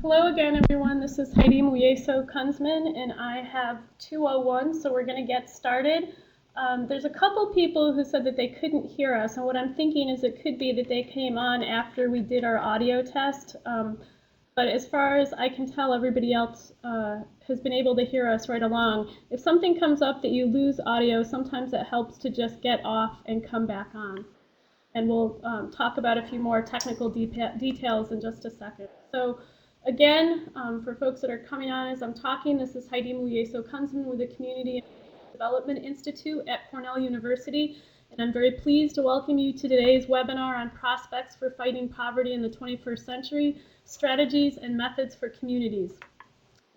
Hello again, everyone. This is Heidi Muyeso-Kunzman, and I have 201, so we're going to get started. There's a couple people who said that they couldn't hear us, and what I'm thinking is it could be that they came on after we did our audio test. But as far as I can tell, everybody else has been able to hear us right along. If something comes up that you lose audio, sometimes it helps to just get off and come back on. And we'll talk about a few more technical details in just a second. So again, for folks that are coming on as I'm talking, this is Heidi Muyeso-Kunzman with the Community Development Institute at Cornell University. And I'm very pleased to welcome you to today's webinar on prospects for fighting poverty in the 21st century, strategies and methods for communities.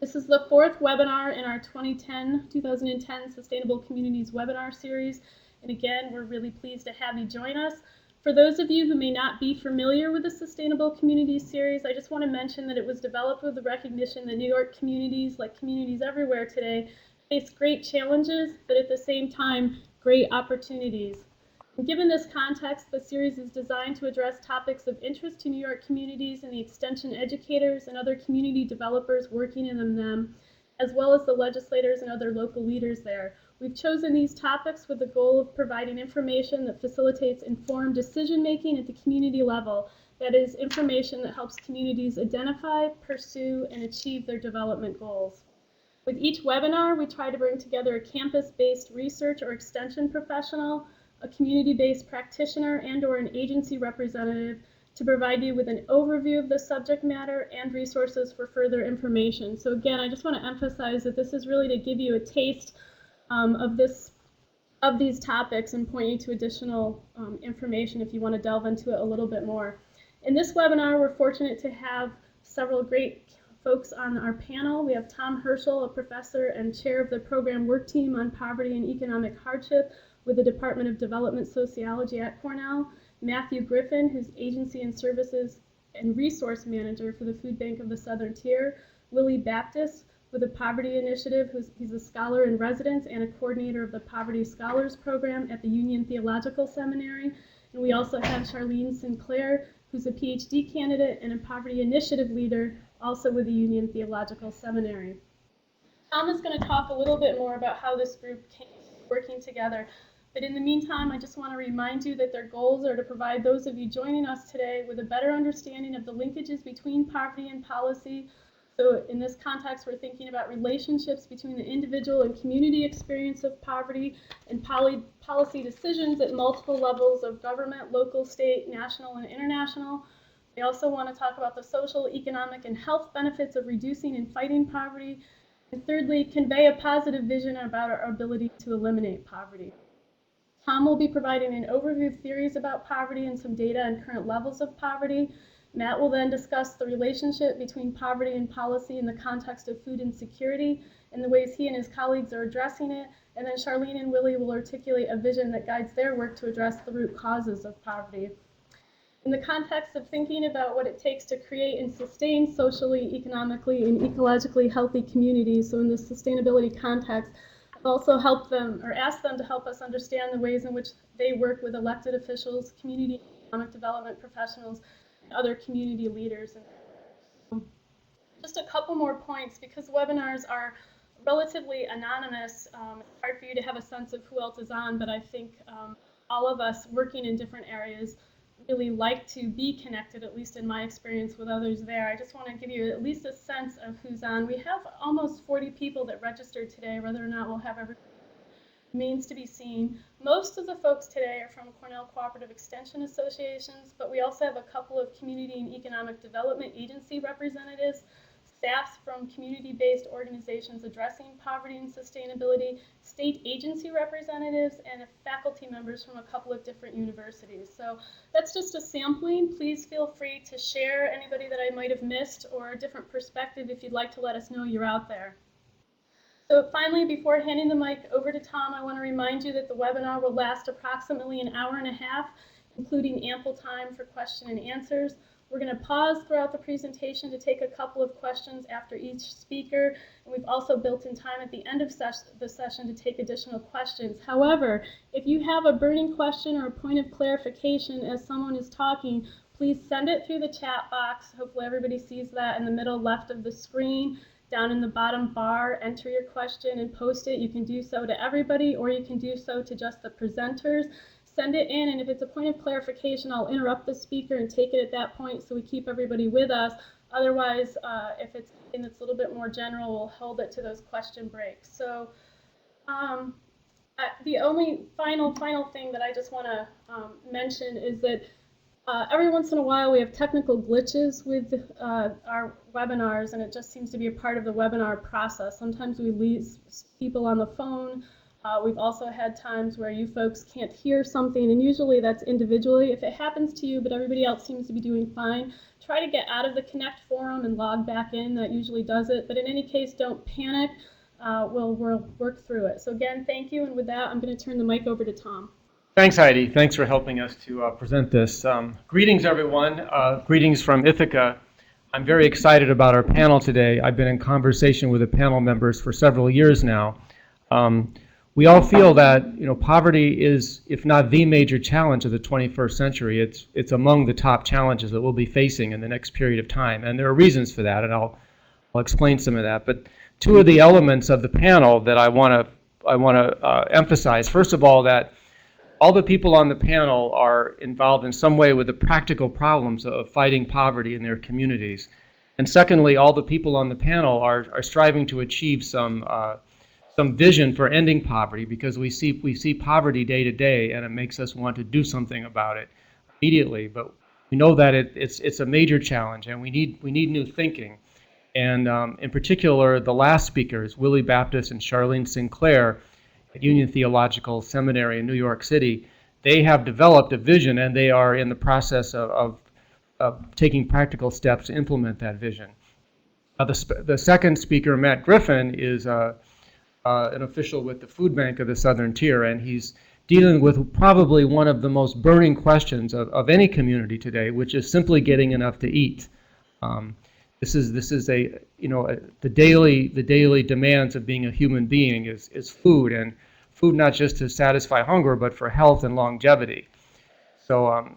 This is the fourth webinar in our 2010 Sustainable Communities webinar series. And again, we're really pleased to have you join us. For those of you who may not be familiar with the Sustainable Communities series, I just want to mention that it was developed with the recognition that New York communities, like communities everywhere today, face great challenges, but at the same time, great opportunities. And given this context, the series is designed to address topics of interest to New York communities and the extension educators and other community developers working in them, as well as the legislators and other local leaders there. We've chosen these topics with the goal of providing information that facilitates informed decision-making at the community level. That is, information that helps communities identify, pursue, and achieve their development goals. With each webinar, we try to bring together a campus-based research or extension professional, a community-based practitioner, and/or an agency representative to provide you with an overview of the subject matter and resources for further information. So again, I just want to emphasize that this is really to give you a taste of these topics and point you to additional information if you want to delve into it a little bit more. In this webinar, we're fortunate to have several great folks on our panel. We have Tom Herschel, a professor and chair of the program work team on poverty and economic hardship with the Department of Development Sociology at Cornell, Matthew Griffin, who's agency and services and resource manager for the Food Bank of the Southern Tier, Willie Baptist, with the Poverty Initiative, he's a scholar in residence and a coordinator of the Poverty Scholars Program at the Union Theological Seminary. And we also have Charlene Sinclair, who's a PhD candidate and a Poverty Initiative leader, also with the Union Theological Seminary. Tom is going to talk a little bit more about how this group came working together. But in the meantime, I just want to remind you that their goals are to provide those of you joining us today with a better understanding of the linkages between poverty and policy. So in this context, we're thinking about relationships between the individual and community experience of poverty and policy decisions at multiple levels of government, local, state, national, and international. We also want to talk about the social, economic, and health benefits of reducing and fighting poverty. And thirdly, convey a positive vision about our ability to eliminate poverty. Tom will be providing an overview of theories about poverty and some data on current levels of poverty. Matt will then discuss the relationship between poverty and policy in the context of food insecurity and the ways he and his colleagues are addressing it. And then Charlene and Willie will articulate a vision that guides their work to address the root causes of poverty. In the context of thinking about what it takes to create and sustain socially, economically, and ecologically healthy communities, so in the sustainability context, I've also helped them or asked them to help us understand the ways in which they work with elected officials, community and economic development professionals, other community leaders. And just a couple more points, because webinars are relatively anonymous. It's hard for you to have a sense of who else is on, but I think all of us working in different areas really like to be connected, at least in my experience, with others there. I just want to give you at least a sense of who's on. We have almost 40 people that registered today. Whether or not we'll have everybody remains to be seen. Most of the folks today are from Cornell Cooperative Extension Associations, but we also have a couple of community and economic development agency representatives, staffs from community-based organizations addressing poverty and sustainability, state agency representatives, and faculty members from a couple of different universities. So that's just a sampling. Please feel free to share anybody that I might have missed or a different perspective if you'd like to let us know you're out there. So finally, before handing the mic over to Tom, I want to remind you that the webinar will last approximately an hour and a half, including ample time for question and answers. We're going to pause throughout the presentation to take a couple of questions after each speaker. And we've also built in time at the end of the session to take additional questions. However, if you have a burning question or a point of clarification as someone is talking, please send it through the chat box. Hopefully everybody sees that in the middle left of the screen. Down in the bottom bar, enter your question and post it. You can do so to everybody, or you can do so to just the presenters. Send it in, and if it's a point of clarification, I'll interrupt the speaker and take it at that point so we keep everybody with us. Otherwise, if it's something that's a little bit more general, we'll hold it to those question breaks. So the only final thing that I just want to mention is that every once in a while we have technical glitches with our webinars, and it just seems to be a part of the webinar process. Sometimes we lose people on the phone. We've also had times where you folks can't hear something, and usually that's individually. If it happens to you but everybody else seems to be doing fine, try to get out of the Connect forum and log back in. That usually does it. But in any case, don't panic. We'll work through it. So again, thank you, and with that, I'm going to turn the mic over to Tom. Thanks, Heidi. Thanks for helping us to present this. Greetings, everyone. Greetings from Ithaca. I'm very excited about our panel today. I've been in conversation with the panel members for several years now. We all feel that poverty is, if not the major challenge of the 21st century, it's among the top challenges that we'll be facing in the next period of time. And there are reasons for that, and I'll explain some of that. But two of the elements of the panel that I want to emphasize. First of all, that all the people on the panel are involved in some way with the practical problems of fighting poverty in their communities. And secondly, all the people on the panel are striving to achieve some vision for ending poverty, because we see poverty day to day, and it makes us want to do something about it immediately. But we know that it's a major challenge, and we need new thinking. And in particular, the last speakers, Willie Baptist and Charlene Sinclair, at Union Theological Seminary in New York City, they have developed a vision, and they are in the process of taking practical steps to implement that vision. The second speaker, Matt Griffin, is an official with the Food Bank of the Southern Tier, and he's dealing with probably one of the most burning questions of any community today, which is simply getting enough to eat. This is the daily demands of being a human being is food, and food not just to satisfy hunger, but for health and longevity. So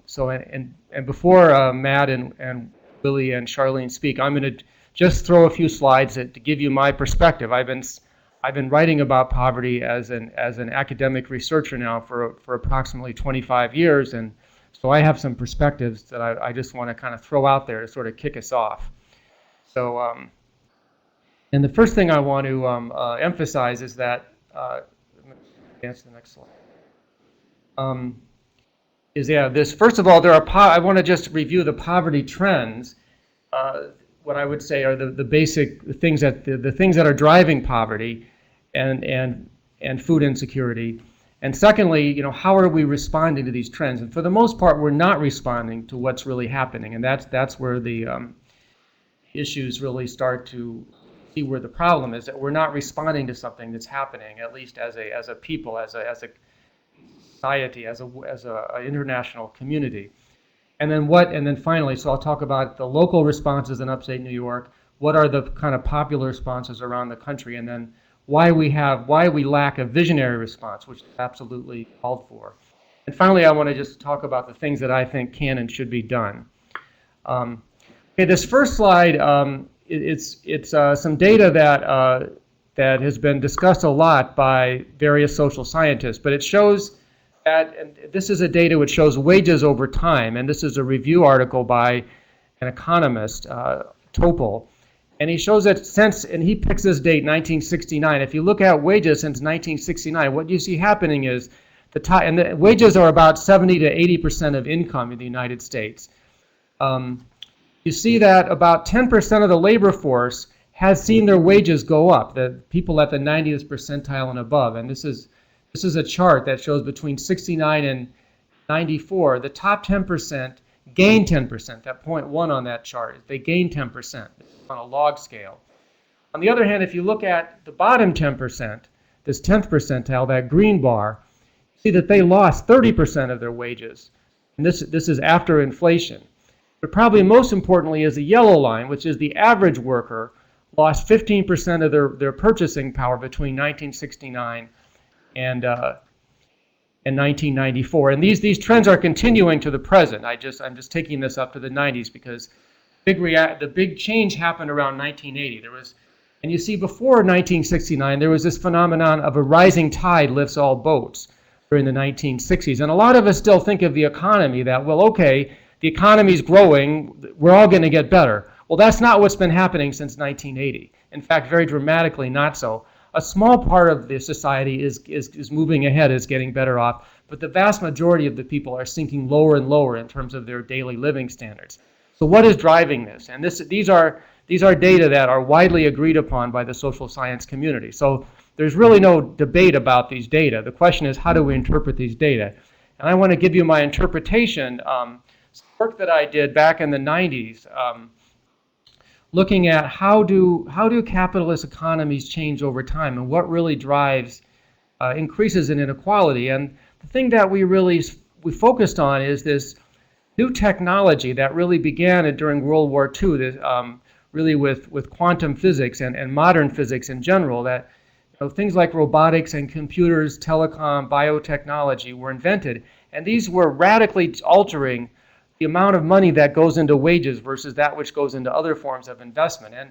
before Matt and Willie and Charlene speak, I'm going to just throw a few slides to give you my perspective. I've been writing about poverty as an academic researcher now for approximately 25 years, and so I have some perspectives that I just want to kind of throw out there to sort of kick us off. So, and the first thing I want to emphasize is that, advance to the next slide. This, first of all, I want to just review the poverty trends. What I would say are the basic things that are driving poverty and food insecurity. And secondly, how are we responding to these trends? And for the most part, we're not responding to what's really happening, and that's where the issues really start to see where the problem is, that we're not responding to something that's happening, at least as a people, as a society, as a international community. And then finally, so I'll talk about the local responses in upstate New York, what are the kind of popular responses around the country, and then why we lack a visionary response, which is absolutely called for. And finally, I want to just talk about the things that I think can and should be done. Okay, this first slide, it's some data that has been discussed a lot by various social scientists, but it shows that, and this is a data which shows wages over time, and this is a review article by an economist, Topol, and he shows that and he picks this date, 1969. If you look at wages since 1969, what you see happening is the wages are about 70 to 80% of income in the United States. You see that about 10% of the labor force has seen their wages go up, the people at the 90th percentile and above. And this is a chart that shows between 69 and 94, the top 10% gain 10%, that 0.1 on that chart. They gain 10% on a log scale. On the other hand, if you look at the bottom 10%, this 10th percentile, that green bar, you see that they lost 30% of their wages. And this is after inflation. But probably most importantly is the yellow line, which is the average worker lost 15% of their purchasing power between 1969 and 1994. And these trends are continuing to the present. I'm just taking this up to the 90s because the big change happened around 1980. And you see, before 1969, there was this phenomenon of a rising tide lifts all boats during the 1960s. And a lot of us still think of the economy that, well, okay, the economy's growing, we're all going to get better. Well, that's not what's been happening since 1980. In fact, very dramatically not so. A small part of the society is moving ahead, is getting better off, but the vast majority of the people are sinking lower and lower in terms of their daily living standards. So what is driving this? And these are data that are widely agreed upon by the social science community. So there's really no debate about these data. The question is, how do we interpret these data? And I want to give you my interpretation. Work that I did back in the 90s, looking at how do capitalist economies change over time and what really drives increases in inequality. And the thing that we focused on is this new technology that really began during World War II, really with quantum physics and modern physics in general, that things like robotics and computers, telecom, biotechnology were invented. And these were radically altering the amount of money that goes into wages versus that which goes into other forms of investment. And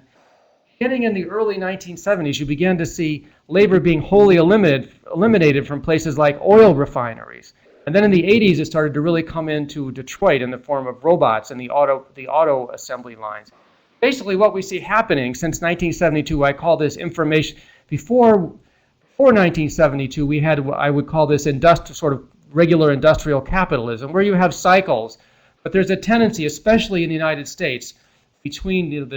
beginning in the early 1970s, you began to see labor being wholly eliminated from places like oil refineries. And then in the 80s, it started to really come into Detroit in the form of robots and the auto assembly lines. Basically, what we see happening since 1972, I call this information. Before 1972, we had what I would call this sort of regular industrial capitalism, where you have cycles. But there's a tendency, especially in the United States, between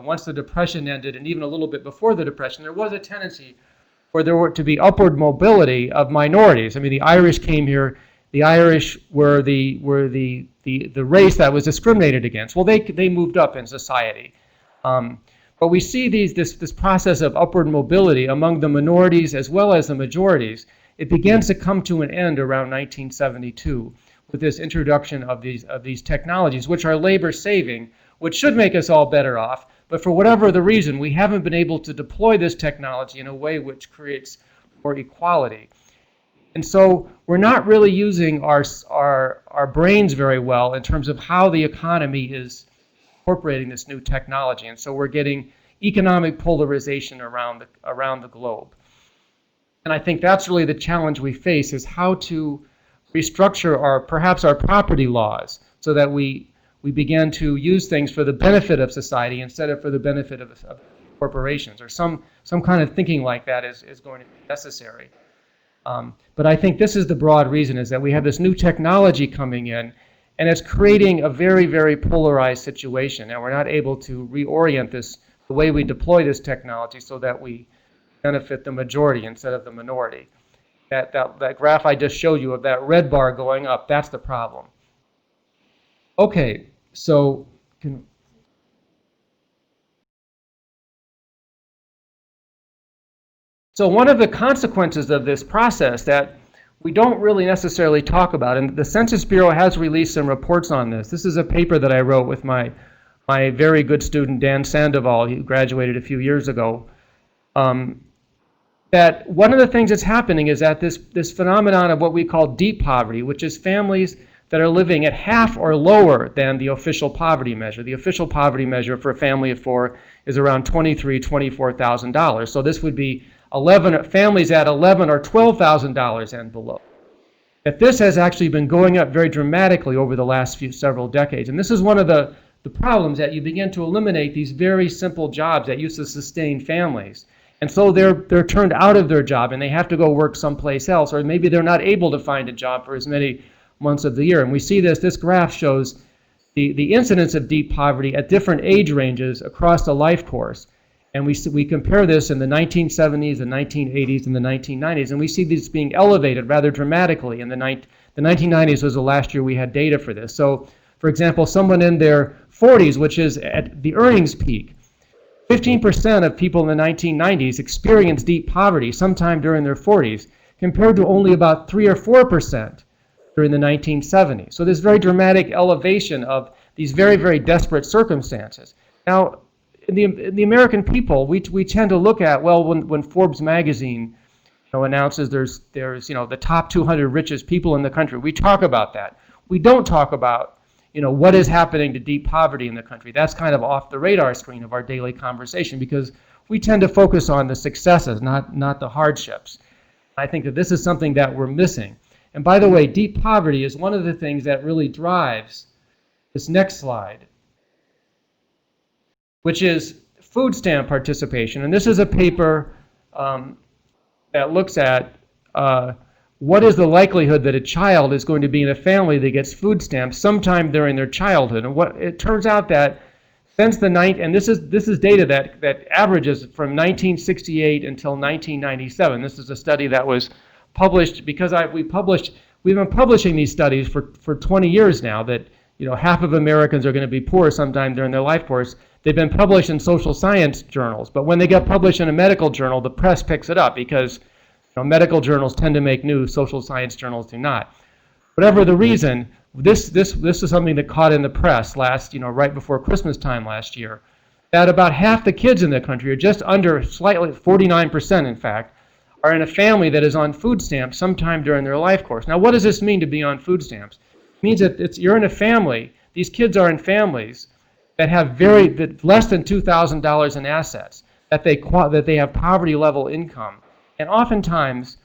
once the Depression ended and even a little bit before the Depression, there was a tendency for there to be upward mobility of minorities. I mean, the Irish came here. The Irish were the race that was discriminated against. Well, they moved up in society. But we see this process of upward mobility among the minorities as well as the majorities. It begins to come to an end around 1972 with this introduction of these technologies, which are labor saving, which should make us all better off. But for whatever the reason, we haven't been able to deploy this technology in a way which creates more equality. And so we're not really using our brains very well in terms of how the economy is incorporating this new technology. And so we're getting economic polarization around the globe. And I think that's really the challenge we face, is how to restructure perhaps our property laws so that we begin to use things for the benefit of society instead of for the benefit of corporations, or some kind of thinking like that is going to be necessary. But I think this is the broad reason, is that we have this new technology coming in, and it's creating a very, very polarized situation, and we're not able to reorient the way we deploy this technology so that we benefit the majority instead of the minority. That graph I just showed you of that red bar going up, that's the problem. Okay, so one of the consequences of this process that we don't really necessarily talk about, and the Census Bureau has released some reports on this. This is a paper that I wrote with my very good student Dan Sandoval, who graduated a few years ago. That one of the things that's happening is that this phenomenon of what we call deep poverty, which is families that are living at half or lower than the official poverty measure. The official poverty measure for a family of four is around $23,000, $24,000. So this would be families at $11,000 or $12,000 and below. That this has actually been going up very dramatically over the last several decades. And this is one of the problems, that you begin to eliminate these very simple jobs that used to sustain families. And so they're turned out of their job and they have to go work someplace else, or maybe they're not able to find a job for as many months of the year. And we see this graph shows the incidence of deep poverty at different age ranges across the life course. And we compare this in the 1970s, the 1980s, and the 1990s, and we see these being elevated rather dramatically. In the 1990s was the last year we had data for this. So, for example, someone in their 40s, which is at the earnings peak, 15% of people in the 1990s experienced deep poverty sometime during their 40s, compared to only about 3 or 4% during the 1970s. So this very dramatic elevation of these very, very desperate circumstances. Now, in the American people, we tend to look at, well, when Forbes magazine announces there's the top 200 richest people in the country, we talk about that. We don't talk about what is happening to deep poverty in the country. That's kind of off the radar screen of our daily conversation because we tend to focus on the successes, not the hardships. I think that this is something that we're missing. And by the way, deep poverty is one of the things that really drives this next slide, which is food stamp participation. And this is a paper that looks at what is the likelihood that a child is going to be in a family that gets food stamps sometime during their childhood. And what it turns out that since and this is data that averages from 1968 until 1997. This is a study that was published because we've been publishing these studies for 20 years now that half of Americans are going to be poor sometime during their life course. They've been published in social science journals, but when they get published in a medical journal, the press picks it up because medical journals tend to make news, social science journals do not. Whatever the reason, this is something that caught in the press right before Christmas time last year, that about half the kids in the country, or just under slightly, 49% in fact, are in a family that is on food stamps sometime during their life course. Now, what does this mean to be on food stamps? It means that you're in a family, these kids are in families that have less than $2,000 in assets, that they have poverty level income. And oftentimes,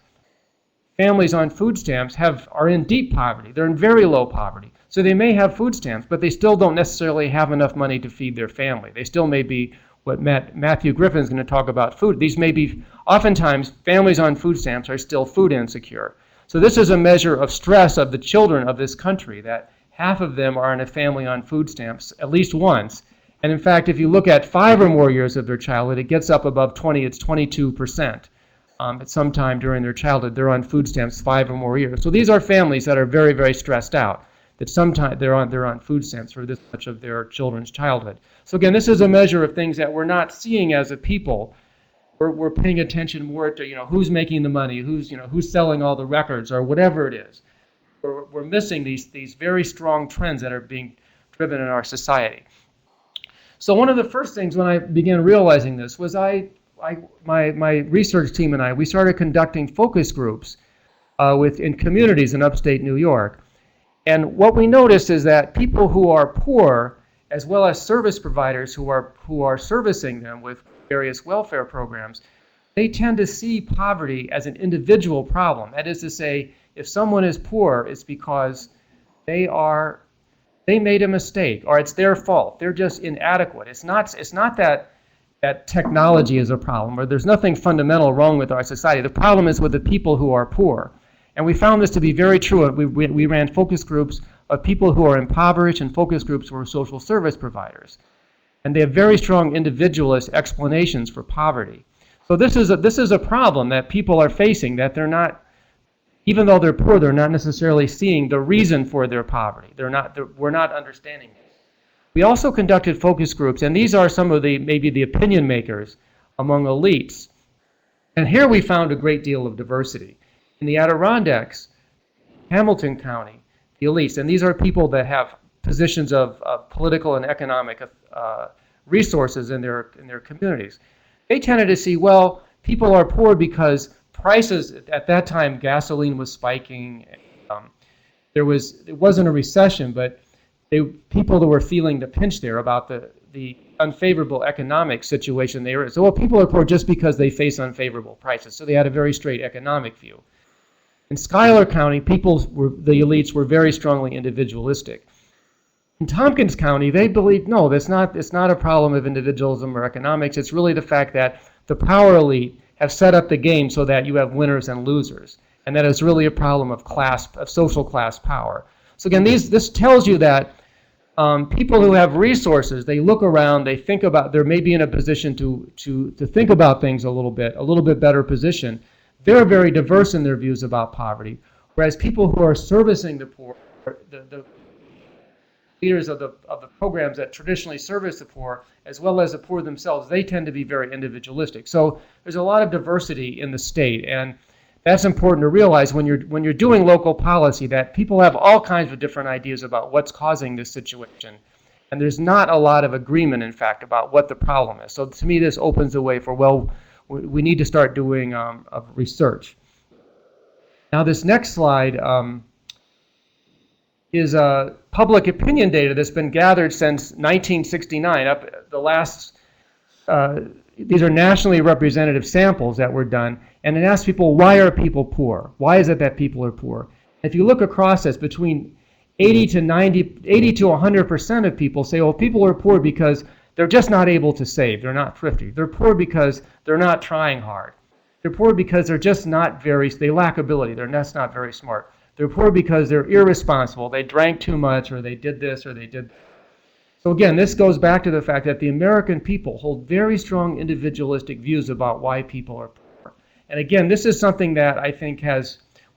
families on food stamps are in deep poverty. They're in very low poverty. So they may have food stamps, but they still don't necessarily have enough money to feed their family. They still may be what Matthew Griffin is going to talk about food. These may be, oftentimes, families on food stamps are still food insecure. So this is a measure of stress of the children of this country, that half of them are in a family on food stamps at least once. And in fact, if you look at 5 or more years of their childhood, it gets up above 20, it's 22%. At some time during their childhood, they're on food stamps 5 or more years. So these are families that are very, very stressed out, that sometimes they're on food stamps for this much of their children's childhood. So again, this is a measure of things that we're not seeing as a people. We're paying attention more to who's making the money, who's selling all the records, or whatever it is. We're missing these very strong trends that are being driven in our society. So one of the first things when I began realizing this was my research team and we started conducting focus groups in communities in upstate New York. And what we noticed is that people who are poor, as well as service providers who are servicing them with various welfare programs, they tend to see poverty as an individual problem. That is to say, if someone is poor, it's because they made a mistake, or it's their fault. They're just inadequate. It's not that technology is a problem, or there's nothing fundamental wrong with our society. The problem is with the people who are poor. And we found this to be very true. We ran focus groups of people who are impoverished and focus groups who are social service providers. And they have very strong individualist explanations for poverty. So this is a problem that people are facing, that they're not, even though they're poor, they're not necessarily seeing the reason for their poverty. We're not understanding this. We also conducted focus groups, and these are some of maybe the opinion makers among elites. And here we found a great deal of diversity. In the Adirondacks, Hamilton County, the elites, and these are people that have positions of political and economic resources in their communities. They tended to see, well, people are poor because prices, at that time, gasoline was spiking. It wasn't a recession, but people that were feeling the pinch there about the unfavorable economic situation they were in. So, well, people are poor just because they face unfavorable prices. So they had a very straight economic view. In Schuyler County, the elites were very strongly individualistic. In Tompkins County, they believed, no, it's not a problem of individualism or economics. It's really the fact that the power elite have set up the game so that you have winners and losers, and that it's really a problem of social class power. So again, this tells you that people who have resources, they look around, they think about, they're maybe in a position to think about things a little bit better position. They're very diverse in their views about poverty, whereas people who are servicing the poor, the leaders of the programs that traditionally service the poor, as well as the poor themselves, they tend to be very individualistic. So there's a lot of diversity in the state, and that's important to realize when you're doing local policy, that people have all kinds of different ideas about what's causing this situation. And there's not a lot of agreement, in fact, about what the problem is. So to me, this opens the way for, well, we need to start doing research. Now, this next slide is public opinion data that's been gathered since 1969. Up the last, these are nationally representative samples that were done, and it asks people, why are people poor? Why is it that people are poor? If you look across this, between 80 to 100% of people say, well, people are poor because they're just not able to save. They're not thrifty. They're poor because they're not trying hard. They're poor because they're just not they lack ability. They're just not very smart. They're poor because they're irresponsible. They drank too much, or they did this, or they did. So again, this goes back to the fact that the American people hold very strong individualistic views about why people are poor. And again, this is something that I think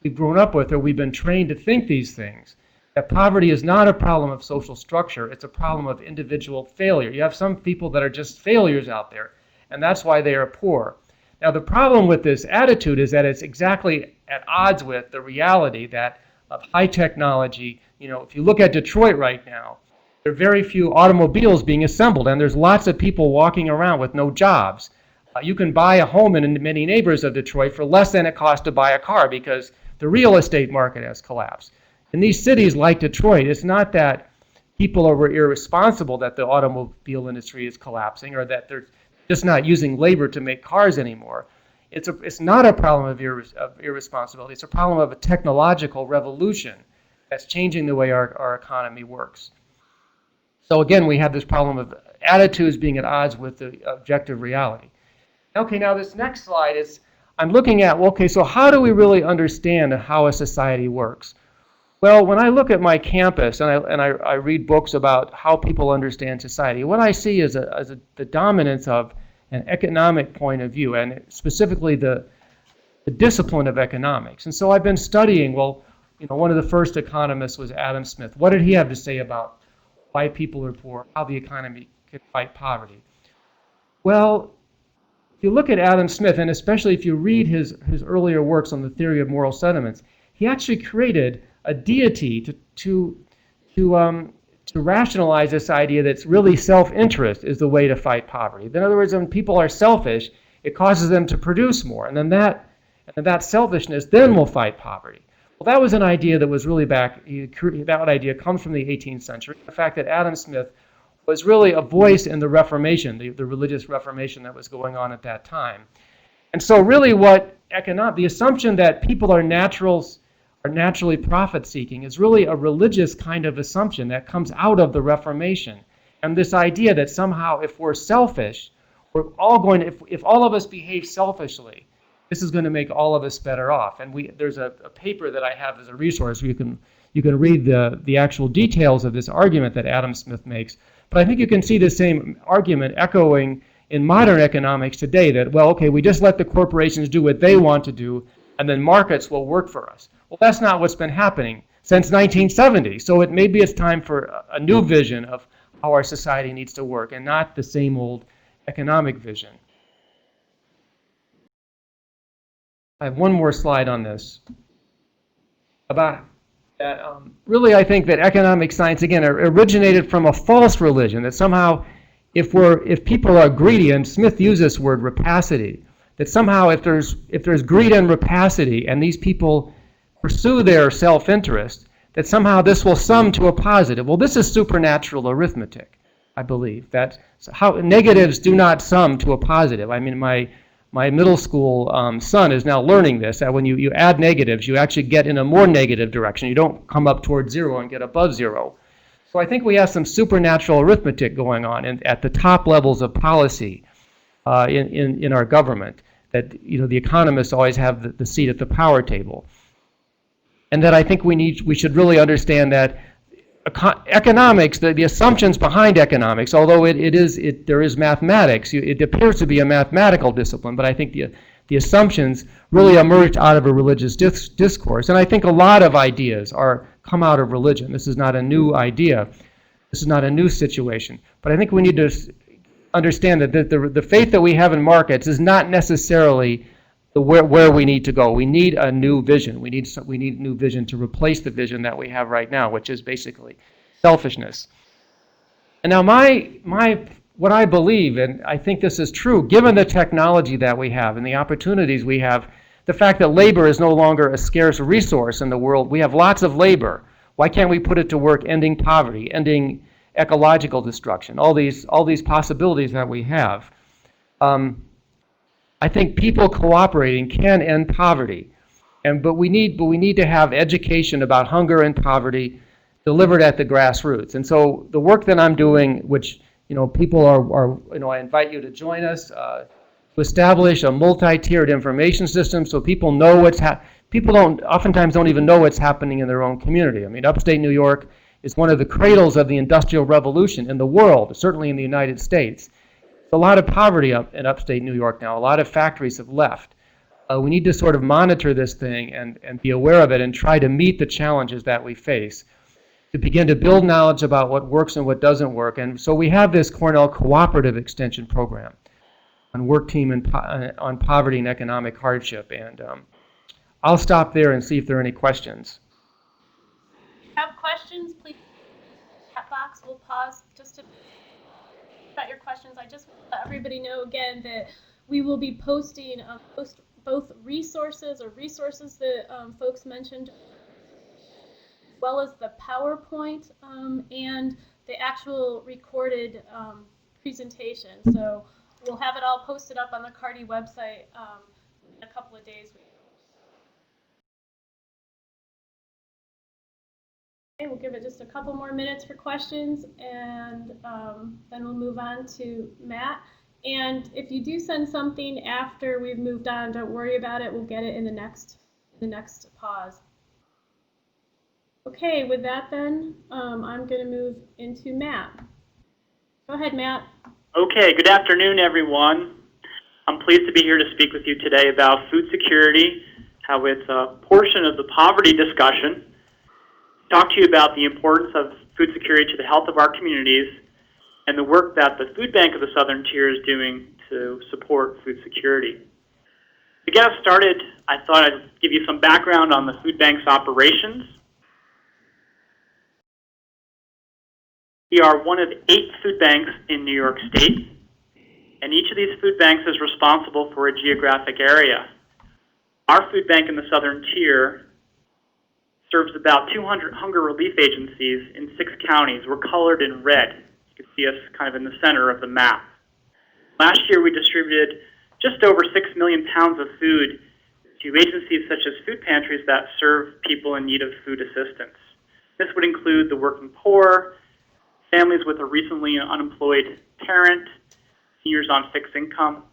we've grown up with, or we've been trained to think these things. That poverty is not a problem of social structure, it's a problem of individual failure. You have some people that are just failures out there, and that's why they are poor. Now, the problem with this attitude is that it's exactly at odds with the reality that of high technology. You know, if you look at Detroit right now, there are very few automobiles being assembled, and there's lots of people walking around with no jobs. You can buy a home in many neighborhoods of Detroit for less than it costs to buy a car because the real estate market has collapsed. In these cities like Detroit, it's not that people are irresponsible that the automobile industry is collapsing, or that they're just not using labor to make cars anymore. It's not a problem of irresponsibility. It's a problem of a technological revolution that's changing the way our economy works. So again, we have this problem of attitudes being at odds with the objective reality. Okay, now this next slide is, I'm looking at, well, okay, so how do we really understand how a society works? Well, when I look at my campus and I read books about how people understand society, what I see is the dominance of an economic point of view, and specifically the discipline of economics. And so I've been studying, well, you know, one of the first economists was Adam Smith. What did he have to say about why people are poor, how the economy can fight poverty? Well, if you look at Adam Smith, and especially if you read his earlier works on the theory of moral sentiments, he actually created a deity to rationalize this idea that really self-interest is the way to fight poverty. In other words, when people are selfish, it causes them to produce more, and then that selfishness then will fight poverty. Well, that was an idea that was really that idea comes from the 18th century. The fact that Adam Smith was really a voice in the Reformation, the religious Reformation that was going on at that time. And so really the assumption that people are naturally profit-seeking is really a religious kind of assumption that comes out of the Reformation. And this idea that somehow if we're selfish, we're all going to, if all of us behave selfishly, this is going to make all of us better off. And there's a paper that I have as a resource where you can read the actual details of this argument that Adam Smith makes. But I think you can see the same argument echoing in modern economics today, that, well, okay, we just let the corporations do what they want to do, and then markets will work for us. Well, that's not what's been happening since 1970. So maybe it's time for a new vision of how our society needs to work, and not the same old economic vision. I have one more slide on this about that. Really, I think that economic science, again, originated from a false religion, that somehow if people are greedy, and Smith used this word rapacity, that somehow if there's greed and rapacity, and these people pursue their self-interest, that somehow this will sum to a positive. Well, this is supernatural arithmetic, I believe. That how negatives do not sum to a positive. I mean, my middle school son is now learning this, that when you add negatives, you actually get in a more negative direction. You don't come up towards zero and get above zero. So I think we have some supernatural arithmetic going on at the top levels of policy in our government, that, you know, the economists always have the seat at the power table. And that I think we should really understand that economics, the assumptions behind economics, although there is mathematics, it appears to be a mathematical discipline, but I think the assumptions really emerged out of a religious discourse. And I think a lot of ideas come out of religion. This is not a new idea. This is not a new situation. But I think we need to understand that the faith that we have in markets is not necessarily where we need to go. We need a new vision. We need new vision to replace the vision that we have right now, which is basically selfishness. And now what I believe, and I think this is true, given the technology that we have and the opportunities we have, the fact that labor is no longer a scarce resource in the world, we have lots of labor. Why can't we put it to work ending poverty, ending ecological destruction, all these possibilities that we have? I think people cooperating can end poverty, but we need to have education about hunger and poverty delivered at the grassroots. And so the work that I'm doing, which people are I invite you to join us to establish a multi-tiered information system so people know people oftentimes don't even know what's happening in their own community. I mean, upstate New York is one of the cradles of the Industrial Revolution in the world, certainly in the United States. There's a lot of poverty up in upstate New York now. A lot of factories have left. We need to sort of monitor this thing and be aware of it and try to meet the challenges that we face, to begin to build knowledge about what works and what doesn't work. And so we have this Cornell Cooperative Extension Program on work team on poverty and economic hardship. And I'll stop there and see if there are any questions. If you have questions, please, chat box. We'll pause just to about your questions. I just want to let everybody know again that we will be posting both resources that folks mentioned, as well as the PowerPoint and the actual recorded presentation. So we'll have it all posted up on the CARDI website in a couple of days. Okay, we'll give it just a couple more minutes for questions, and then we'll move on to Matt. And if you do send something after we've moved on, don't worry about it. We'll get it in the next pause. Okay, with that then, I'm going to move into Matt. Go ahead, Matt. Okay, good afternoon, everyone. I'm pleased to be here to speak with you today about food security, how it's a portion of the poverty discussion. Talk to you about the importance of food security to the health of our communities and the work that the Food Bank of the Southern Tier is doing to support food security. To get us started, I thought I'd give you some background on the Food Bank's operations. We are one of 8 food banks in New York State, and each of these food banks is responsible for a geographic area. Our food bank in the Southern Tier serves about 200 hunger relief agencies in 6 counties. We're colored in red. You can see us kind of in the center of the map. Last year, we distributed just over 6 million pounds of food to agencies such as food pantries that serve people in need of food assistance. This would include the working poor, families with a recently unemployed parent, seniors on fixed income,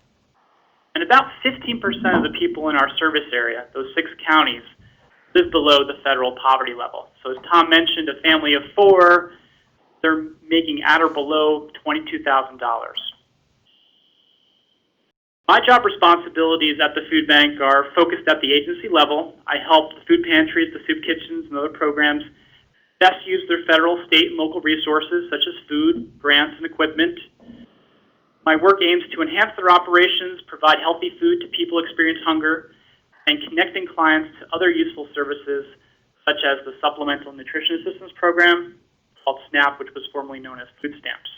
and about 15% of the people in our service area, those 6 counties, live below the federal poverty level. So as Tom mentioned, a family of 4, they're making at or below $22,000. My job responsibilities at the food bank are focused at the agency level. I help the food pantries, the soup kitchens, and other programs best use their federal, state, and local resources such as food, grants, and equipment. My work aims to enhance their operations, provide healthy food to people experiencing hunger, and connecting clients to other useful services such as the Supplemental Nutrition Assistance Program, called SNAP, which was formerly known as food stamps.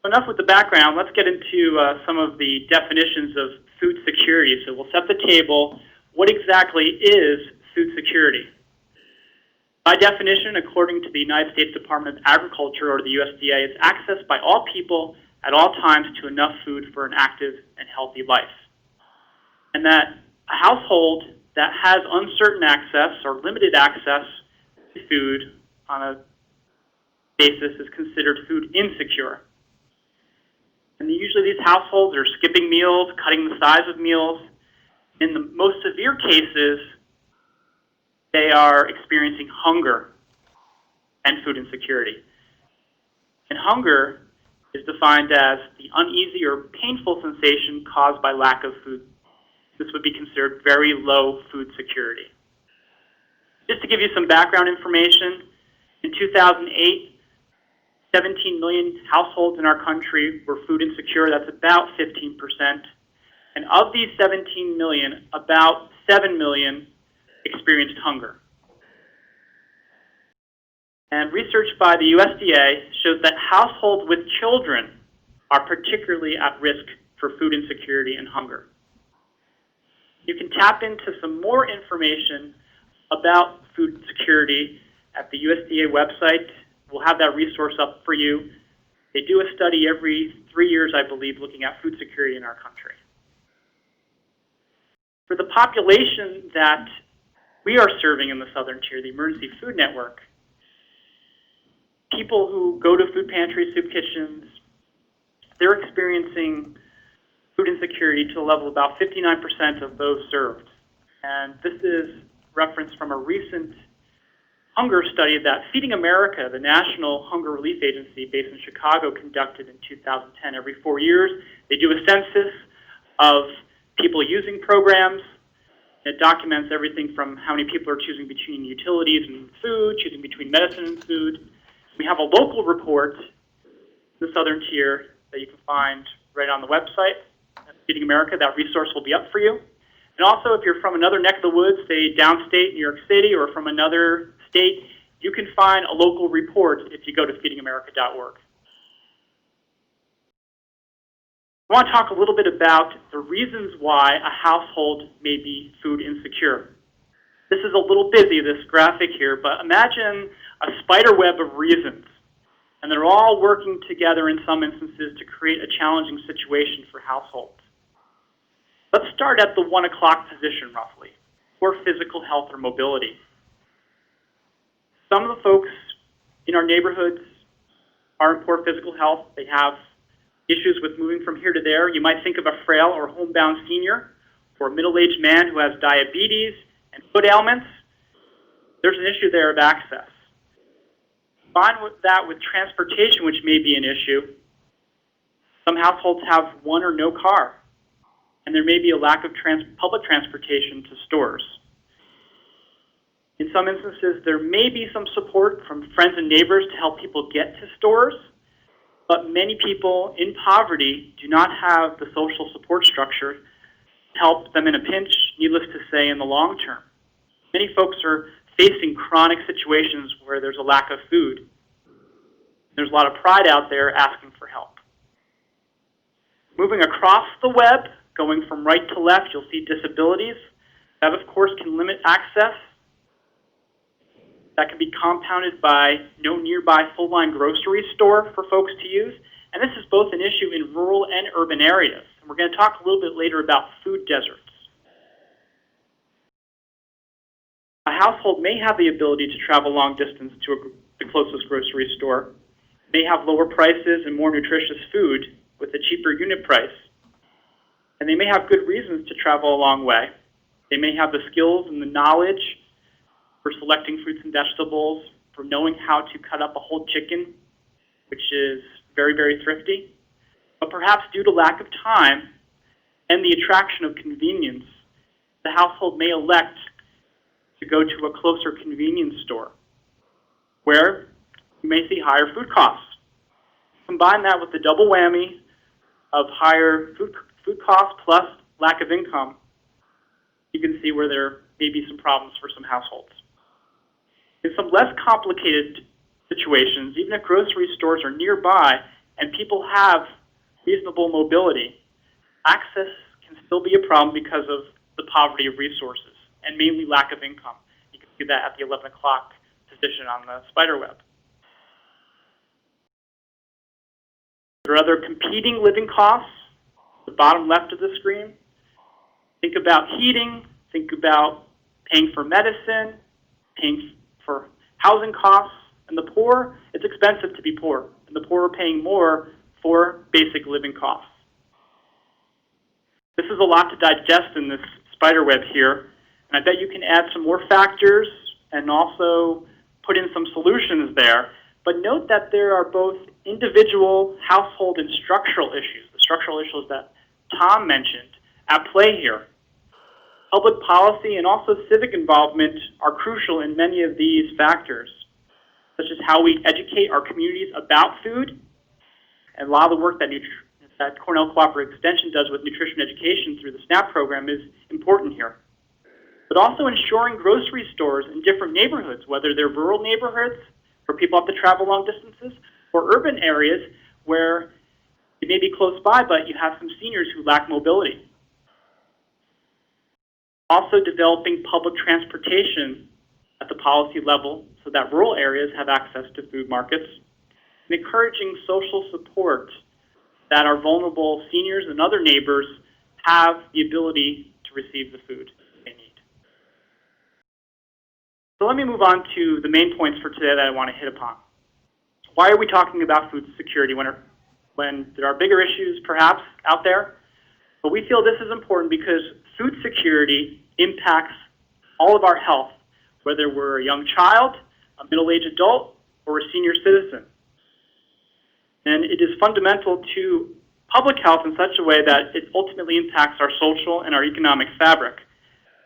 Enough with the background. Let's get into some of the definitions of food security. So we'll set the table. What exactly is food security? By definition, according to the United States Department of Agriculture, or the USDA, it's access by all people at all times to enough food for an active and healthy life. And that a household that has uncertain access or limited access to food on a basis is considered food insecure. And usually these households are skipping meals, cutting the size of meals. In the most severe cases, they are experiencing hunger and food insecurity. And hunger is defined as the uneasy or painful sensation caused by lack of food. This would be considered very low food security. Just to give you some background information, in 2008, 17 million households in our country were food insecure. That's about 15%. And of these 17 million, about 7 million experienced hunger. And research by the USDA shows that households with children are particularly at risk for food insecurity and hunger. You can tap into some more information about food security at the USDA website. We'll have that resource up for you. They do a study every 3 years, I believe, looking at food security in our country. For the population that we are serving in the Southern Tier, the Emergency Food Network, people who go to food pantries, soup kitchens, they're experiencing food insecurity to a level of about 59% of those served. And this is reference from a recent hunger study that Feeding America, the National Hunger Relief Agency based in Chicago, conducted in 2010. Every 4 years, they do a census of people using programs. It documents everything from how many people are choosing between utilities and food, choosing between medicine and food. We have a local report in the Southern Tier that you can find right on the website, Feeding America. That resource will be up for you. And also, if you're from another neck of the woods, say downstate New York City, or from another state, you can find a local report if you go to feedingamerica.org. I want to talk a little bit about the reasons why a household may be food insecure. This is a little busy, this graphic here, but imagine a spider web of reasons, and they're all working together in some instances to create a challenging situation for households. Let's start at the 1 o'clock position, roughly, poor physical health or mobility. Some of the folks in our neighborhoods are in poor physical health. They have issues with moving from here to there. You might think of a frail or homebound senior or a middle-aged man who has diabetes and foot ailments. There's an issue there of access. Combine with that with transportation, which may be an issue. Some households have one or no car, and there may be a lack of public transportation to stores. In some instances, there may be some support from friends and neighbors to help people get to stores, but many people in poverty do not have the social support structure to help them in a pinch, needless to say, in the long term. Many folks are facing chronic situations where there's a lack of food. There's a lot of pride out there asking for help. Moving across the web, going from right to left, you'll see disabilities. That, of course, can limit access. That can be compounded by no nearby full-line grocery store for folks to use. And this is both an issue in rural and urban areas. And we're going to talk a little bit later about food deserts. A household may have the ability to travel long distance to the closest grocery store, may have lower prices and more nutritious food with a cheaper unit price. And they may have good reasons to travel a long way. They may have the skills and the knowledge for selecting fruits and vegetables, for knowing how to cut up a whole chicken, which is very, very thrifty. But perhaps due to lack of time and the attraction of convenience, the household may elect to go to a closer convenience store where you may see higher food costs. Combine that with the double whammy of higher food costs plus lack of income, you can see where there may be some problems for some households. In some less complicated situations, even if grocery stores are nearby and people have reasonable mobility, access can still be a problem because of the poverty of resources and mainly lack of income. You can see that at the 11 o'clock position on the spider web. There are other competing living costs, the bottom left of the screen. Think about heating, think about paying for medicine, paying for housing costs. And the poor, it's expensive to be poor, and the poor are paying more for basic living costs. This is a lot to digest in this spider web here, and I bet you can add some more factors and also put in some solutions there. But note that there are both individual, household, and structural issues, the structural issues that Tom mentioned, at play here. Public policy and also civic involvement are crucial in many of these factors, such as how we educate our communities about food. And a lot of the work that Cornell Cooperative Extension does with nutrition education through the SNAP program is important here. But also ensuring grocery stores in different neighborhoods, whether they're rural neighborhoods where people have to travel long distances, for urban areas where it may be close by, but you have some seniors who lack mobility. Also developing public transportation at the policy level so that rural areas have access to food markets, and encouraging social support that our vulnerable seniors and other neighbors have the ability to receive the food they need. So let me move on to the main points for today that I want to hit upon. Why are we talking about food security when there are bigger issues perhaps out there? But we feel this is important because food security impacts all of our health, whether we're a young child, a middle-aged adult, or a senior citizen. And it is fundamental to public health in such a way that it ultimately impacts our social and our economic fabric.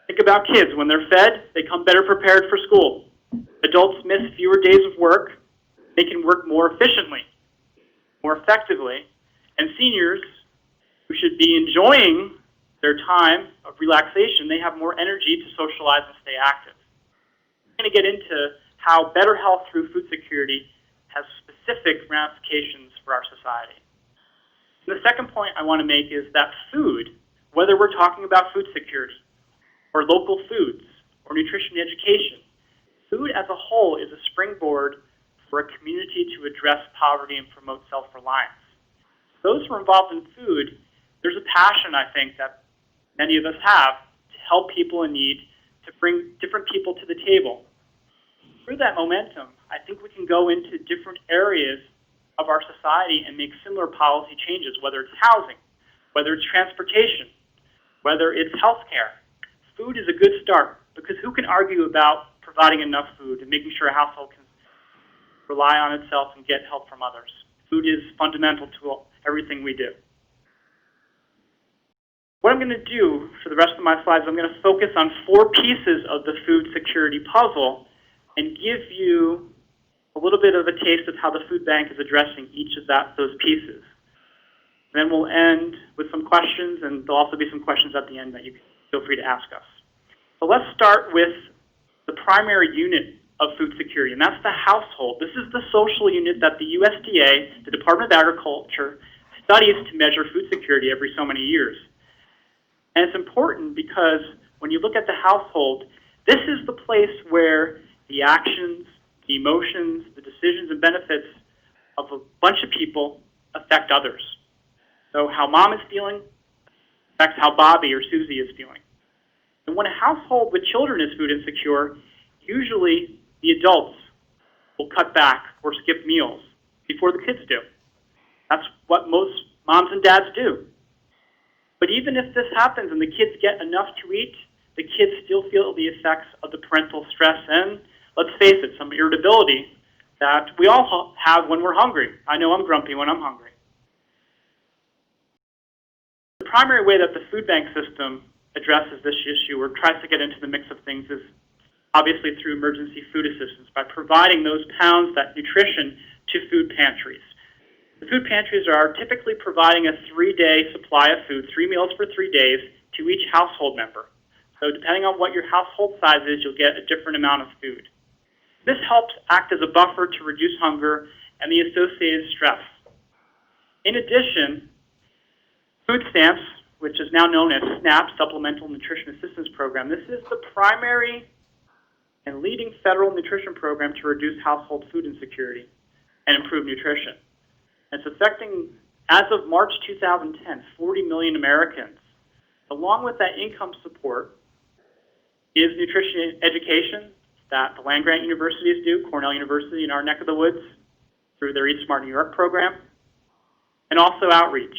Think about kids. When they're fed, they come better prepared for school. Adults miss fewer days of work. They can work more efficiently, more effectively. And seniors, who should be enjoying their time of relaxation, they have more energy to socialize and stay active. We're going to get into how better health through food security has specific ramifications for our society. And the second point I want to make is that food, whether we're talking about food security or local foods or nutrition education, food as a whole is a springboard for a community to address poverty and promote self-reliance. Those who are involved in food, there's a passion, I think, that many of us have to help people in need, to bring different people to the table. Through that momentum, I think we can go into different areas of our society and make similar policy changes, whether it's housing, whether it's transportation, whether it's healthcare. Food is a good start because who can argue about providing enough food and making sure a household can rely on itself and get help from others? Food is fundamental to everything we do. What I'm going to do for the rest of my slides, I'm going to focus on 4 pieces of the food security puzzle and give you a little bit of a taste of how the food bank is addressing each of those pieces. Then we'll end with some questions, and there'll also be some questions at the end that you can feel free to ask us. So let's start with the primary unit of food security, and that's the household. This is the social unit that the USDA, the Department of Agriculture, studies to measure food security every so many years. And it's important because when you look at the household, this is the place where the actions, the emotions, the decisions and benefits of a bunch of people affect others. So how mom is feeling affects how Bobby or Susie is feeling. And when a household with children is food insecure, usually the adults will cut back or skip meals before the kids do. That's what most moms and dads do. But even if this happens and the kids get enough to eat, the kids still feel the effects of the parental stress and, let's face it, some irritability that we all have when we're hungry. I know I'm grumpy when I'm hungry. The primary way that the food bank system addresses this issue or tries to get into the mix of things is obviously through emergency food assistance by providing those pounds, that nutrition, to food pantries. The food pantries are typically providing a 3-day supply of food, 3 meals for 3 days, to each household member. So depending on what your household size is, you'll get a different amount of food. This helps act as a buffer to reduce hunger and the associated stress. In addition, food stamps, which is now known as SNAP, Supplemental Nutrition Assistance Program, this is the primary and leading federal nutrition program to reduce household food insecurity and improve nutrition. It's affecting, as of March 2010, 40 million Americans. Along with that income support is nutrition education that the land-grant universities do, Cornell University in our neck of the woods, through their Eat Smart New York program, and also outreach,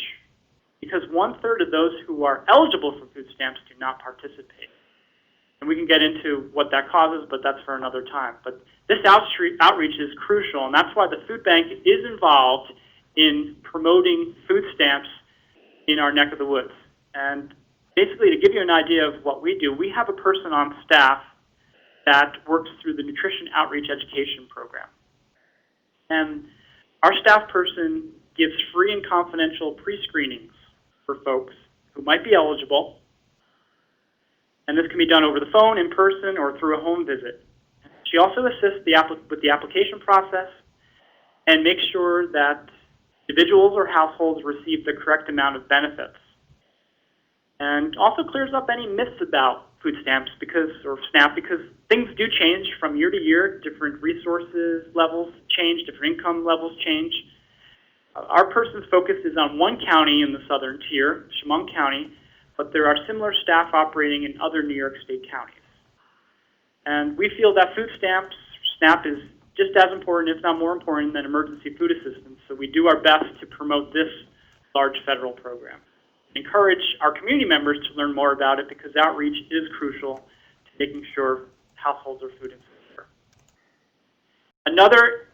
because 1/3 of those who are eligible for food stamps do not participate. And we can get into what that causes, but that's for another time. But this outreach is crucial, and that's why the food bank is involved in promoting food stamps in our neck of the woods. And basically, to give you an idea of what we do, we have a person on staff that works through the Nutrition Outreach Education Program. And our staff person gives free and confidential pre-screenings for folks who might be eligible. And this can be done over the phone, in person, or through a home visit. She also assists with the application process and make sure that individuals or households receive the correct amount of benefits. And also clears up any myths about food stamps or SNAP, because things do change from year to year. Different resources levels change, different income levels change. Our person's focus is on one county in the southern tier, Chemung County, but there are similar staff operating in other New York State counties. And we feel that food stamps, SNAP, is just as important, if not more important, than emergency food assistance. So we do our best to promote this large federal program. Encourage our community members to learn more about it, because outreach is crucial to making sure households are food insecure. Another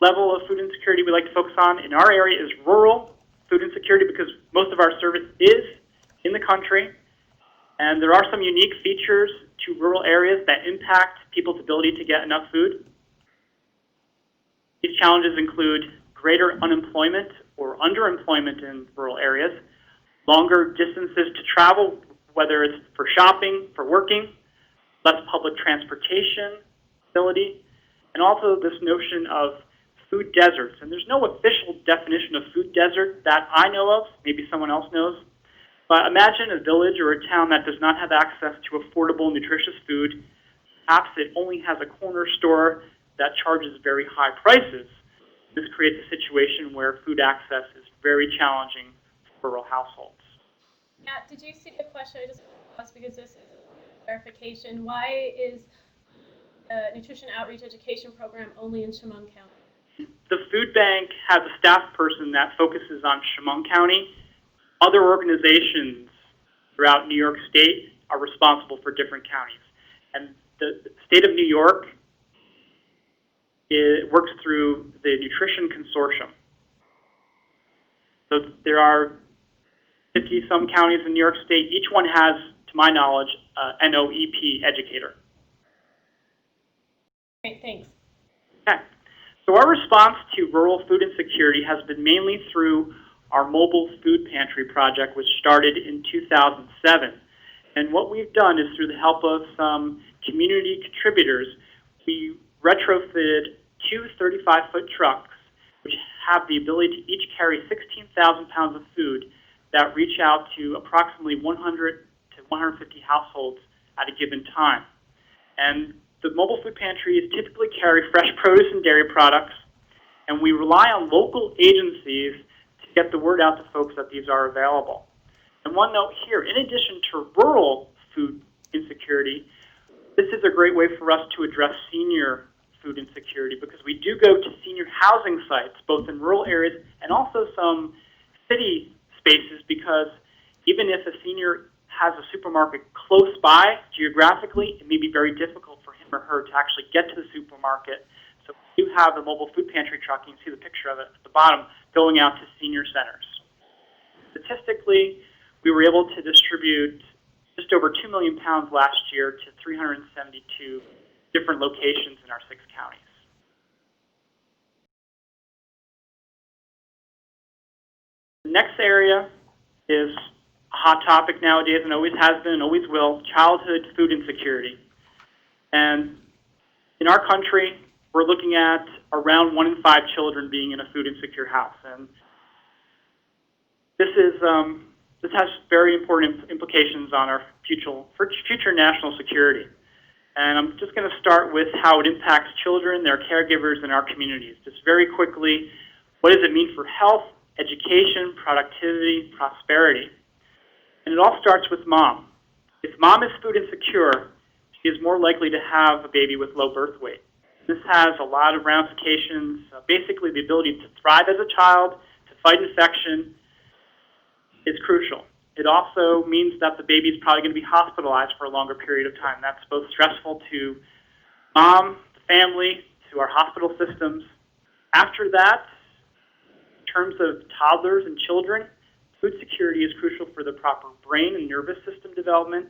level of food insecurity we like to focus on in our area is rural food insecurity, because most of our service is in the country, and there are some unique features to rural areas that impact people's ability to get enough food. These challenges include greater unemployment or underemployment in rural areas, longer distances to travel, whether it's for shopping, for working, less public transportation ability, and also this notion of food deserts. And there's no official definition of food desert that I know of, maybe someone else knows, but imagine a village or a town that does not have access to affordable, nutritious food. Perhaps it only has a corner store that charges very high prices. This creates a situation where food access is very challenging for rural households. Yeah, did you see the question? I just asked because this is clarification. Why is the nutrition outreach education program only in Chemung County? The food bank has a staff person that focuses on Chemung County. Other organizations throughout New York State are responsible for different counties. And the state of New York works through the Nutrition Consortium. So there are 50-some counties in New York State. Each one has, to my knowledge, an NOEP educator. Great, thanks. Okay. So our response to rural food insecurity has been mainly through our mobile food pantry project, which started in 2007. And what we've done is, through the help of some community contributors, we retrofitted two 35-foot trucks, which have the ability to each carry 16,000 pounds of food that reach out to approximately 100 to 150 households at a given time. And the mobile food pantries typically carry fresh produce and dairy products, and we rely on local agencies to get the word out to folks that these are available. And one note here, in addition to rural food insecurity, this is a great way for us to address senior food insecurity, because we do go to senior housing sites, both in rural areas and also some city spaces, because even if a senior has a supermarket close by geographically, it may be very difficult for him or her to actually get to the supermarket. So we do have the mobile food pantry truck, you can see the picture of it at the bottom, going out to senior centers. Statistically, we were able to distribute just over 2 million pounds last year to 372 different locations in our 6 counties. The next area is a hot topic nowadays, and always has been and always will: childhood food insecurity. And in our country, we're looking at around 1 in 5 children being in a food insecure house. And this has very important implications on our future national security. And I'm just going to start with how it impacts children, their caregivers, and our communities. Just very quickly, what does it mean for health, education, productivity, prosperity? And it all starts with mom. If mom is food insecure, she is more likely to have a baby with low birth weight. This has a lot of ramifications. Basically, the ability to thrive as a child, to fight infection, is crucial. It also means that the baby is probably going to be hospitalized for a longer period of time. That's both stressful to mom, the family, to our hospital systems. After that, in terms of toddlers and children, food security is crucial for the proper brain and nervous system development.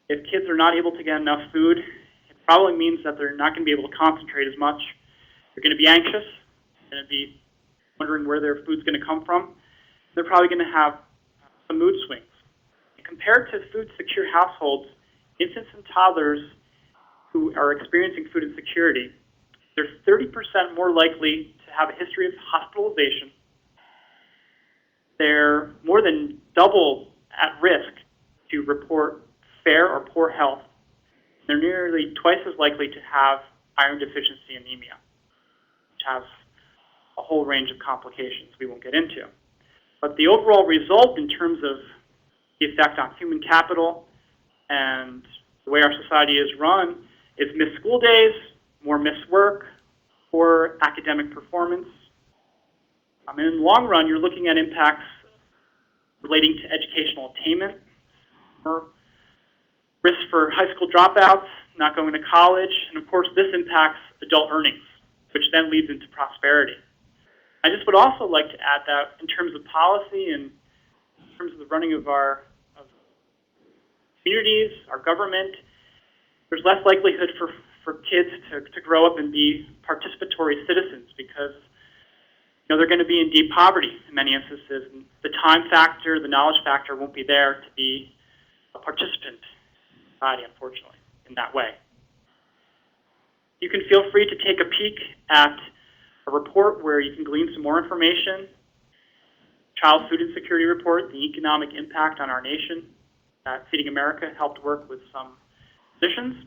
If kids are not able to get enough food, it probably means that they're not going to be able to concentrate as much. They're going to be anxious. They're going to be wondering where their food's going to come from. They're probably going to have some mood swings. And compared to food-secure households, infants and toddlers who are experiencing food insecurity They're 30% more likely to have a history of hospitalization. They're more than double at risk to report fair or poor health. They're nearly twice as likely to have iron deficiency anemia, which has a whole range of complications we won't get into. But the overall result in terms of the effect on human capital and the way our society is run is missed school days, more missed work, poor academic performance. And in the long run, you're looking at impacts relating to educational attainment, or risk for high school dropouts, not going to college, and of course this impacts adult earnings, which then leads into prosperity. I just would also like to add that in terms of policy and in terms of the running of our communities, our government, there's less likelihood for kids to grow up and be participatory citizens because they're going to be in deep poverty in many instances. And the time factor, the knowledge factor won't be there to be a participant in society, unfortunately, in that way. You can feel free to take a peek at a report where you can glean some more information. Child Food Insecurity Report, the economic impact on our nation. Feeding America helped work with some physicians.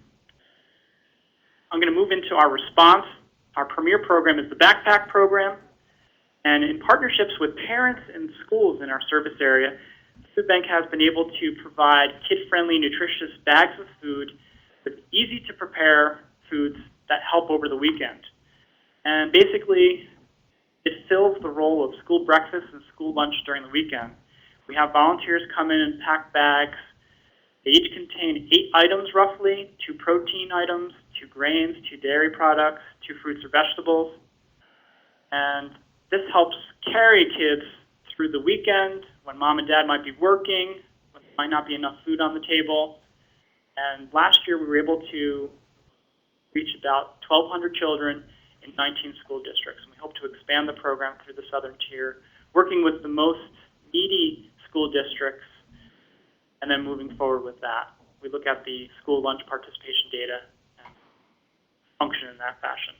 I'm going to move into our response. Our premier program is the Backpack Program. And in partnerships with parents and schools in our service area, the Food Bank has been able to provide kid-friendly, nutritious bags of food with easy-to-prepare foods that help over the weekend. And basically, it fills the role of school breakfast and school lunch during the weekend. We have volunteers come in and pack bags. They each contain 8 items roughly, 2 protein items, 2 grains, 2 dairy products, 2 fruits or vegetables. And this helps carry kids through the weekend when mom and dad might be working, when there might not be enough food on the table. And last year we were able to reach about 1,200 children in 19 school districts. And we hope to expand the program through the southern tier, working with the most needy school districts, and then moving forward with that. We look at the school lunch participation data and function in that fashion.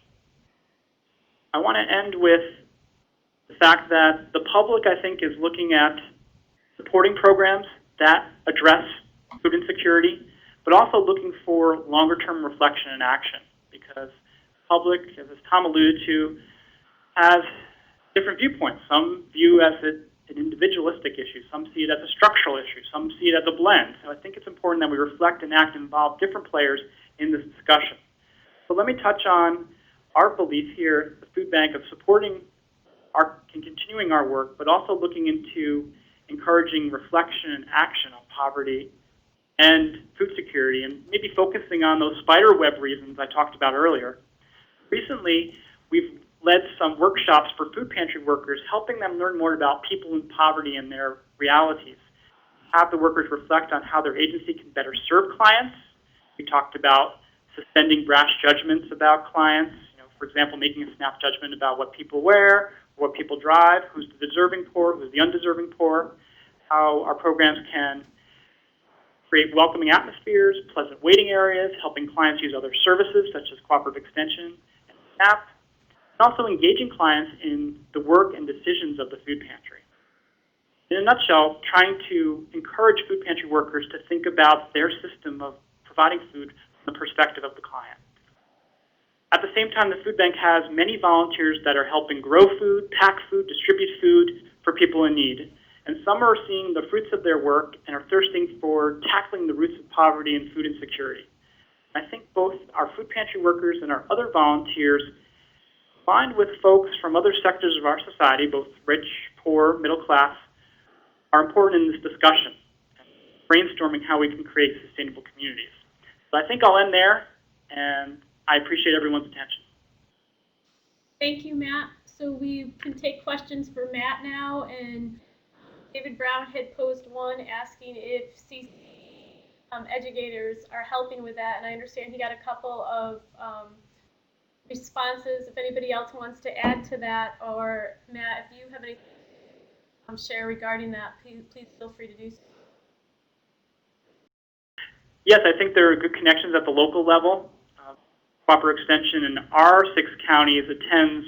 I want to end with the fact that the public, I think, is looking at supporting programs that address food insecurity, but also looking for longer-term reflection and action, because the public, as Tom alluded to, has different viewpoints. Some view as an individualistic issue, some see it as a structural issue, some see it as a blend. So I think it's important that we reflect and act and involve different players in this discussion. So let me touch on our belief here at the Food Bank of supporting and continuing our work, but also looking into encouraging reflection and action on poverty and food security, and maybe focusing on those spider web reasons I talked about earlier. Recently, we've led some workshops for food pantry workers, helping them learn more about people in poverty and their realities. Have the workers reflect on how their agency can better serve clients. We talked about suspending brash judgments about clients. For example, making a snap judgment about what people wear, what people drive, who's the deserving poor, who's the undeserving poor, how our programs can create welcoming atmospheres, pleasant waiting areas, helping clients use other services such as cooperative extension and SNAP, and also engaging clients in the work and decisions of the food pantry. In a nutshell, trying to encourage food pantry workers to think about their system of providing food from the perspective of the client. At the same time, the food bank has many volunteers that are helping grow food, pack food, distribute food for people in need. And some are seeing the fruits of their work and are thirsting for tackling the roots of poverty and food insecurity. I think both our food pantry workers and our other volunteers, combined with folks from other sectors of our society, both rich, poor, middle class, are important in this discussion, brainstorming how we can create sustainable communities. So I think I'll end there, and I appreciate everyone's attention. Thank you, Matt. So we can take questions for Matt now, and David Brown had posed one asking if CC educators are helping with that, and I understand he got a couple of responses. If anybody else wants to add to that, or Matt, if you have anything to share regarding that, please feel free to do so. Yes, I think there are good connections at the local level. Cooper Extension in our 6 counties attends,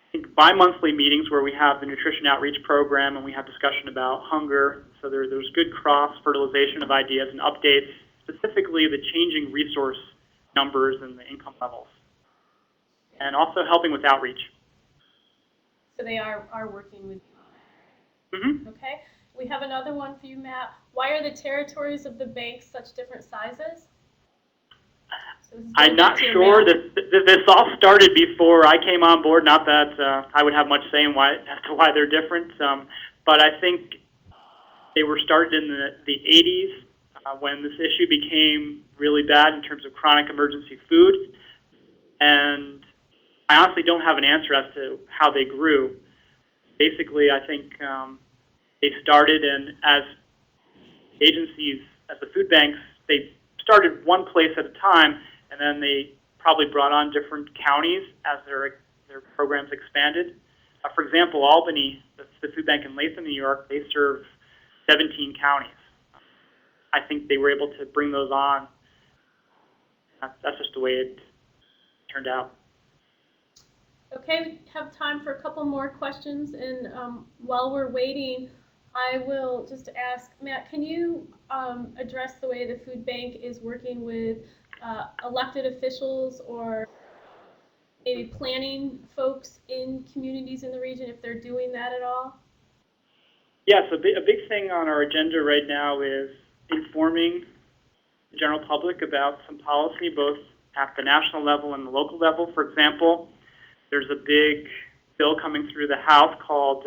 I think, bi-monthly meetings where we have the nutrition outreach program and we have discussion about hunger. So there's good cross-fertilization of ideas and updates, specifically the changing resource numbers and the income levels, and also helping with outreach. So they are working with you. Mm-hmm. Okay. We have another one for you, Matt. Why are the territories of the banks such different sizes? So this is I'm going not back to your sure map. that this all started before I came on board. Not that I would have much say in as to why they're different, but I think they were started in the 80s when this issue became really bad in terms of chronic emergency food. And I honestly don't have an answer as to how they grew. Basically, I think they started, and as agencies, as the food banks, they started one place at a time, and then they probably brought on different counties as their programs expanded. For example, Albany, the food bank in Latham, New York, they serve 17 counties. I think they were able to bring those on. That's just the way it turned out. Okay, we have time for a couple more questions, and while we're waiting, I will just ask, Matt, can you address the way the food bank is working with elected officials or maybe planning folks in communities in the region, if they're doing that at all? Yes, a big thing on our agenda right now is informing the general public about some policy, both at the national level and the local level. For example, there's a big bill coming through the House called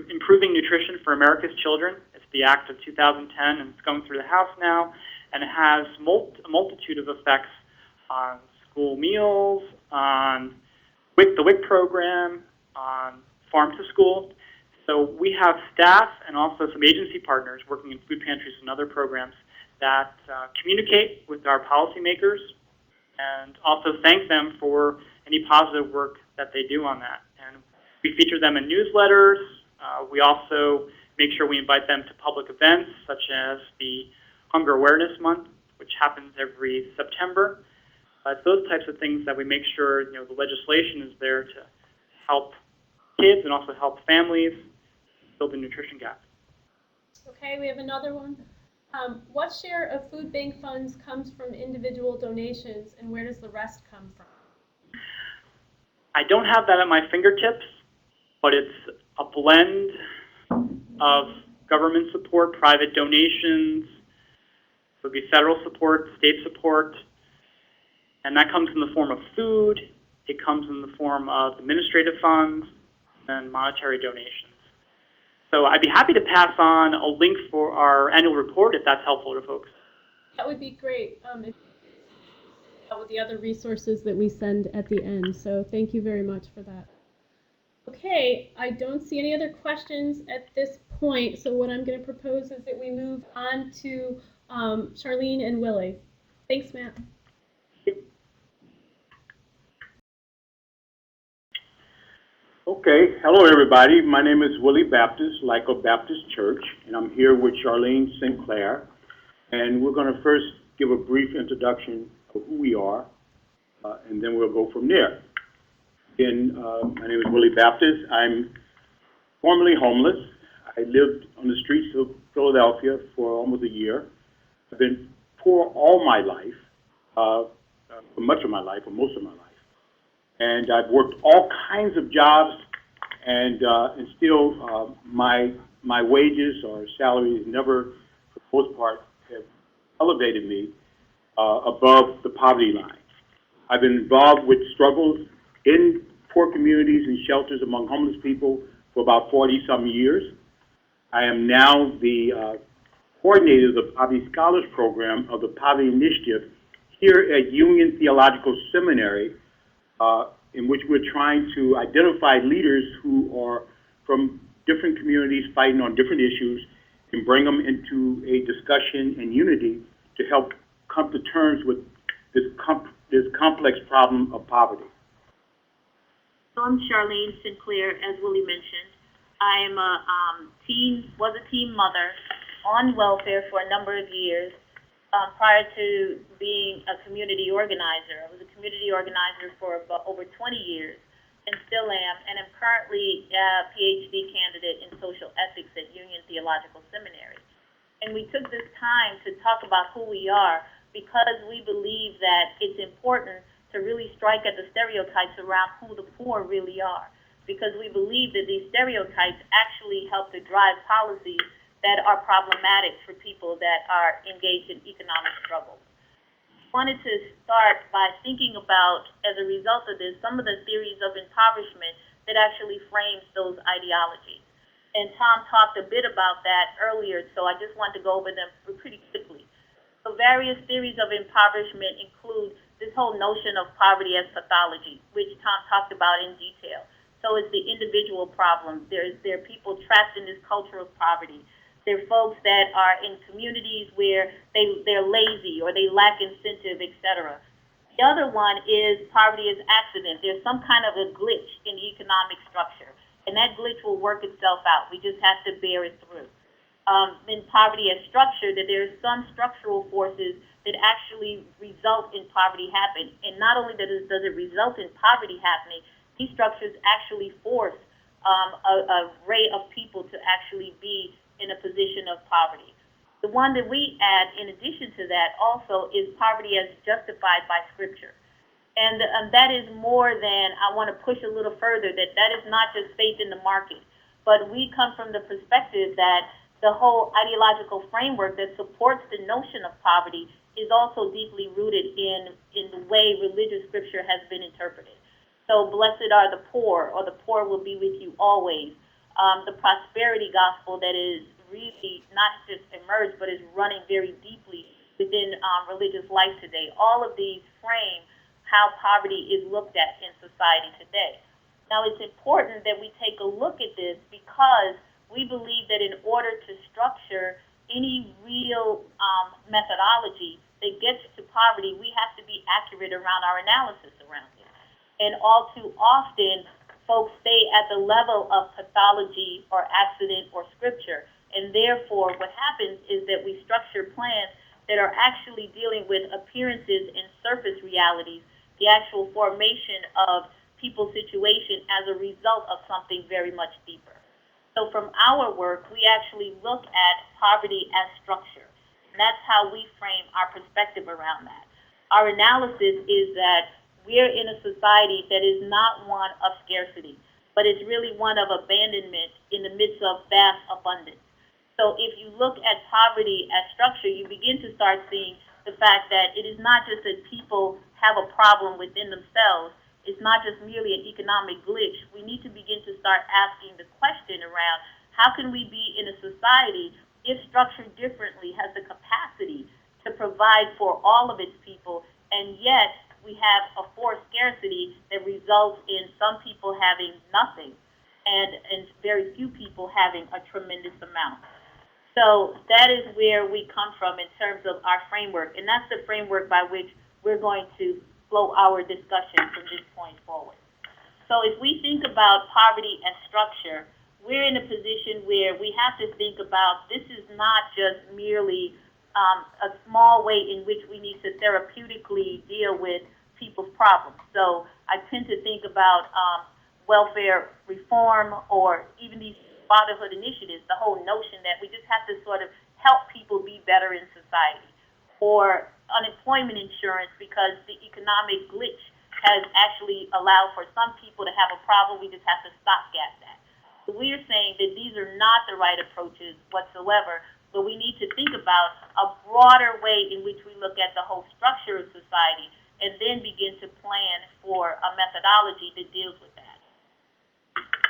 Improving Nutrition for America's Children. It's the Act of 2010, and it's going through the House now, and it has a multitude of effects on school meals, on the WIC program, on farm to school. So we have staff and also some agency partners working in food pantries and other programs that communicate with our policymakers and also thank them for any positive work that they do on that. And we feature them in newsletters. We also make sure we invite them to public events such as the Hunger Awareness Month, which happens every September. It's those types of things that we make sure the legislation is there to help kids and also help families fill the nutrition gap. Okay, we have another one. What share of food bank funds comes from individual donations, and where does the rest come from? I don't have that at my fingertips, but it's a blend of government support, private donations, it would be federal support, state support, and that comes in the form of food, it comes in the form of administrative funds, and monetary donations. So I'd be happy to pass on a link for our annual report if that's helpful to folks. That would be great. With the other resources that we send at the end. So thank you very much for that. Okay, I don't see any other questions at this point. So what I'm going to propose is that we move on to Charlene and Willie. Thanks, Matt. Okay, hello everybody. My name is Willie Baptist, Lyco Baptist Church, and I'm here with Charlene Sinclair. And we're going to first give a brief introduction of who we are, and then we'll go from there. Again, my name is Willie Baptist. I'm formerly homeless. I lived on the streets of Philadelphia for almost a year. I've been poor all my life, for much of my life, or most of my life. And I've worked all kinds of jobs, and still my wages or salaries never, for the most part, have elevated me above the poverty line. I've been involved with struggles in poor communities and shelters among homeless people for about 40-some years. I am now the coordinator of the Poverty Scholars Program of the Poverty Initiative here at Union Theological Seminary, in which we're trying to identify leaders who are from different communities fighting on different issues and bring them into a discussion and unity to help come to terms with this complex problem of poverty. So I'm Charlene Sinclair, as Willie mentioned. I'm was a teen mother on welfare for a number of years, prior to being a community organizer. I was a community organizer for about over 20 years and still am, and I'm currently a PhD candidate in social ethics at Union Theological Seminary. And we took this time to talk about who we are because we believe that it's important to really strike at the stereotypes around who the poor really are. Because we believe that these stereotypes actually help to drive policies that are problematic for people that are engaged in economic struggle. I wanted to start by thinking about, as a result of this, some of the theories of impoverishment that actually frames those ideologies. And Tom talked a bit about that earlier, so I just wanted to go over them pretty quickly. So various theories of impoverishment include this whole notion of poverty as pathology, which Tom talked about in detail. So it's the individual problem. There are people trapped in this culture of poverty. There are folks that are in communities where they're lazy or they lack incentive, etc. The other one is poverty as accident. There's some kind of a glitch in the economic structure. And that glitch will work itself out. We just have to bear it through. In poverty as structure, that there are some structural forces that actually result in poverty happening. And not only does it result in poverty happening, these structures actually force a array of people to actually be in a position of poverty. The one that we add in addition to that also is poverty as justified by Scripture. And that is more than, I want to push a little further, that is not just faith in the market, but we come from the perspective that the whole ideological framework that supports the notion of poverty is also deeply rooted in the way religious scripture has been interpreted. So blessed are the poor, or the poor will be with you always. The prosperity gospel that is really not just emerged, but is running very deeply within religious life today. All of these frame how poverty is looked at in society today. Now, it's important that we take a look at this because we believe that in order to structure any real methodology that gets to poverty, we have to be accurate around our analysis around it. And all too often, folks stay at the level of pathology or accident or scripture. And therefore, what happens is that we structure plans that are actually dealing with appearances and surface realities, the actual formation of people's situation as a result of something very much deeper. So from our work, we actually look at poverty as structure. And that's how we frame our perspective around that. Our analysis is that we're in a society that is not one of scarcity, but it's really one of abandonment in the midst of vast abundance. So if you look at poverty as structure, you begin to start seeing the fact that it is not just that people have a problem within themselves. It's not just merely an economic glitch. We need to begin to start asking the question around how can we be in a society if structured differently has the capacity to provide for all of its people, and yet we have a forced scarcity that results in some people having nothing and very few people having a tremendous amount. So that is where we come from in terms of our framework, and that's the framework by which we're going to flow our discussion from this point forward. So if we think about poverty as structure, we're in a position where we have to think about this is not just merely a small way in which we need to therapeutically deal with people's problems. So I tend to think about welfare reform or even these fatherhood initiatives, the whole notion that we just have to sort of help people be better in society, or unemployment insurance because the economic glitch has actually allowed for some people to have a problem. We just have to stopgap that. So we are saying that these are not the right approaches whatsoever, but we need to think about a broader way in which we look at the whole structure of society and then begin to plan for a methodology that deals with that.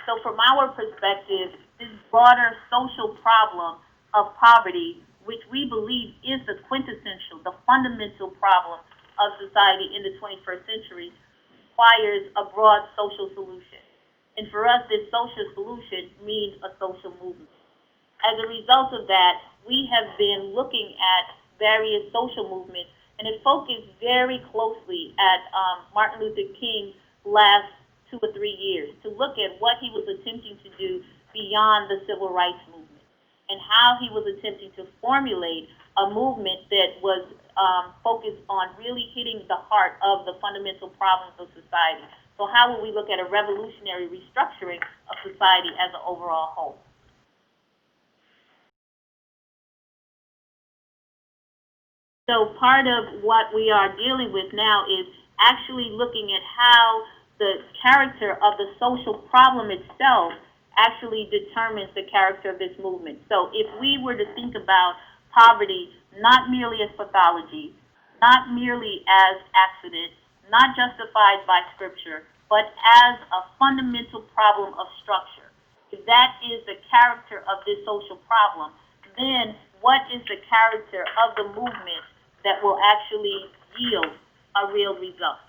So from our perspective, this broader social problem of poverty, which we believe is the quintessential, the fundamental problem of society in the 21st century, requires a broad social solution. And for us, this social solution means a social movement. As a result of that, we have been looking at various social movements, and it focused very closely at Martin Luther King's last 2 or 3 years to look at what he was attempting to do beyond the civil rights movement and how he was attempting to formulate a movement that was focused on really hitting the heart of the fundamental problems of society. So how would we look at a revolutionary restructuring of society as an overall whole? So part of what we are dealing with now is actually looking at how the character of the social problem itself actually determines the character of this movement. So if we were to think about poverty not merely as pathology, not merely as accident, not justified by scripture, but as a fundamental problem of structure, if that is the character of this social problem, then what is the character of the movement that will actually yield a real result?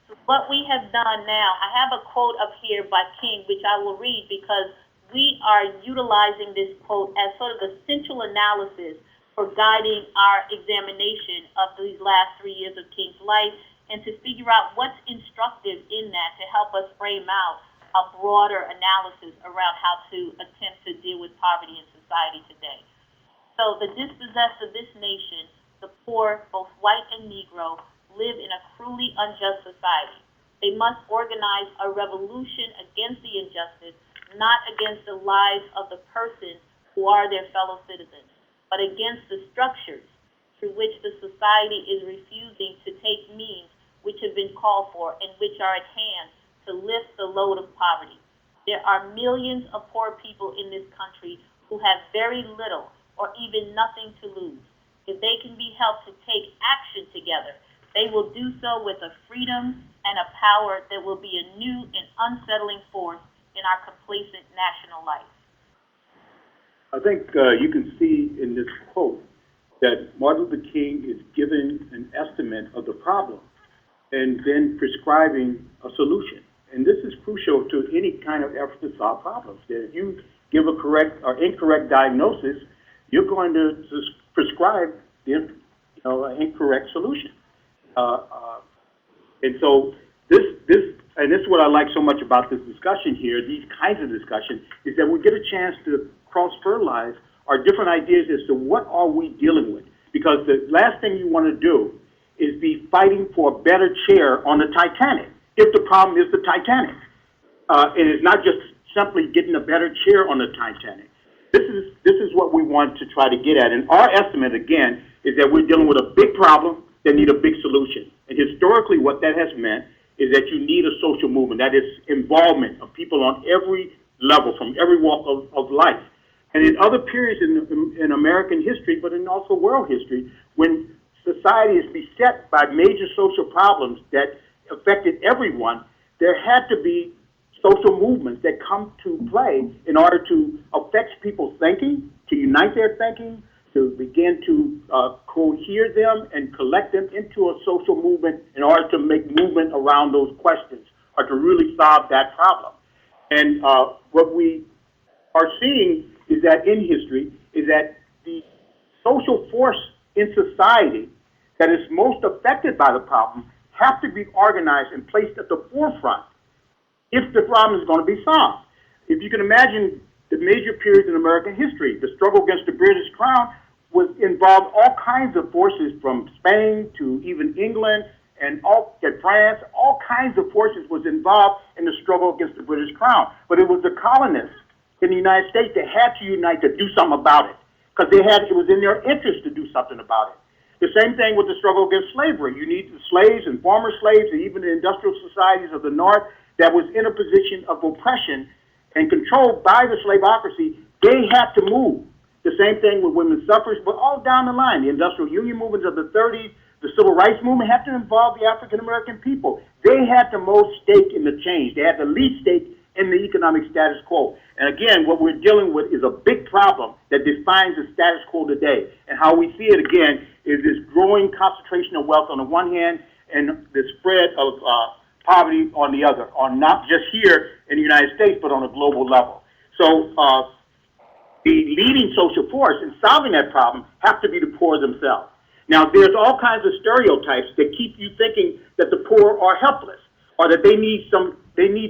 So what we have done now, I have a quote up here by King, which I will read because we are utilizing this quote as sort of the central analysis for guiding our examination of these last 3 years of King's life, and to figure out what's instructive in that to help us frame out a broader analysis around how to attempt to deal with poverty in society today. So the dispossessed of this nation, the poor, both white and Negro, live in a cruelly unjust society. They must organize a revolution against the injustice, not against the lives of the persons who are their fellow citizens, but against the structures through which the society is refusing to take means which have been called for and which are at hand to lift the load of poverty. There are millions of poor people in this country who have very little or even nothing to lose. If they can be helped to take action together, they will do so with a freedom and a power that will be a new and unsettling force in our complacent national life. I think you can see in this quote that Martin Luther King is giving an estimate of the problem and then prescribing a solution. And this is crucial to any kind of effort to solve problems. That if you give a correct or incorrect diagnosis, you're going to prescribe the incorrect solution. And so this is what I like so much about this discussion here, these kinds of discussion, is that we get a chance to cross-fertilize our different ideas as to what are we dealing with. Because the last thing you want to do is be fighting for a better chair on the Titanic, if the problem is the Titanic. And it's not just simply getting a better chair on the Titanic. This is what we want to try to get at. And our estimate, again, is that we're dealing with a big problem that need a big solution. And historically, what that has meant is that you need a social movement. That is involvement of people on every level, from every walk of life. And in other periods in American history, but in also world history, when society is beset by major social problems that affected everyone, there had to be social movements that come to play in order to affect people's thinking, to unite their thinking, to begin to cohere them and collect them into a social movement in order to make movement around those questions or to really solve that problem. And what we are seeing is that in history is that the social force in society that is most affected by the problem have to be organized and placed at the forefront if the problem is going to be solved. If you can imagine the major periods in American history, the struggle against the British Crown involved all kinds of forces from Spain to even England and France. All kinds of forces was involved in the struggle against the British Crown. But it was the colonists in the United States that had to unite to do something about it, because it was in their interest to do something about it. The same thing with the struggle against slavery. You need the slaves and former slaves and even the industrial societies of the North that was in a position of oppression and controlled by the slaveocracy. They had to move. The same thing with women's suffrage, but all down the line. The industrial union movements of the 30s, the civil rights movement had to involve the African-American people. They had the most stake in the change. They had the least stake in the economic status quo. And again, what we're dealing with is a big problem that defines the status quo today. And how we see it again is this growing concentration of wealth on the one hand and the spread of poverty on the other, on not just here in the United States, but on a global level. So the leading social force in solving that problem have to be the poor themselves. Now, there's all kinds of stereotypes that keep you thinking that the poor are helpless or that they need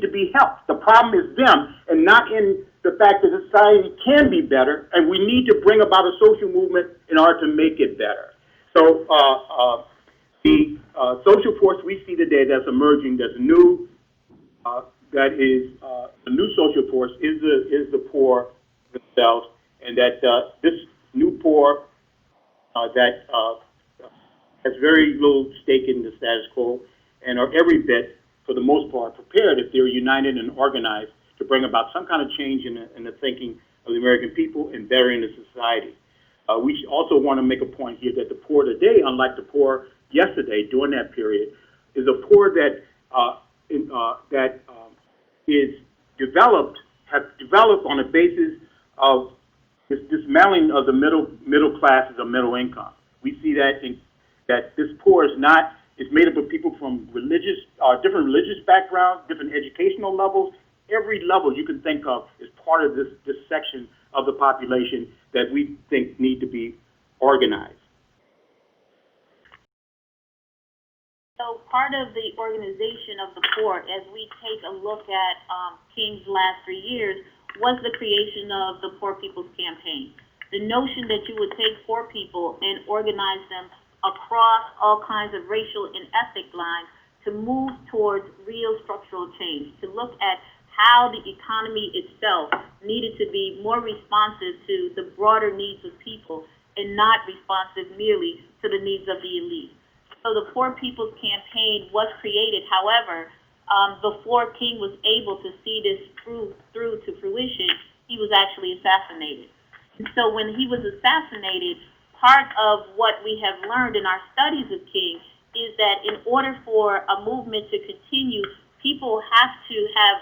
to be helped. The problem is them and not in the fact that society can be better, and we need to bring about a social movement in order to make it better. So the social force we see today that's emerging, that's new, that is a new social force is the poor themselves, and that this new poor that has very little stake in the status quo and are every bit, for the most part, prepared if they're united and organized to bring about some kind of change in the thinking of the American people and bettering the society. We also want to make a point here that the poor today, unlike the poor yesterday during that period, is a poor that is developed on the basis of this dismantling of the middle classes of middle income. We see that that this poor is made up of people from different religious backgrounds, different educational levels. Every level you can think of is part of this section of the population that we think need to be organized. So part of the organization of the poor, as we take a look at King's last 3 years, was the creation of the Poor People's Campaign. The notion that you would take poor people and organize them across all kinds of racial and ethnic lines to move towards real structural change, to look at how the economy itself needed to be more responsive to the broader needs of people and not responsive merely to the needs of the elite. So the Poor People's Campaign was created. However, before King was able to see this through to fruition, he was actually assassinated. And so when he was assassinated, part of what we have learned in our studies of King is that in order for a movement to continue, people have to have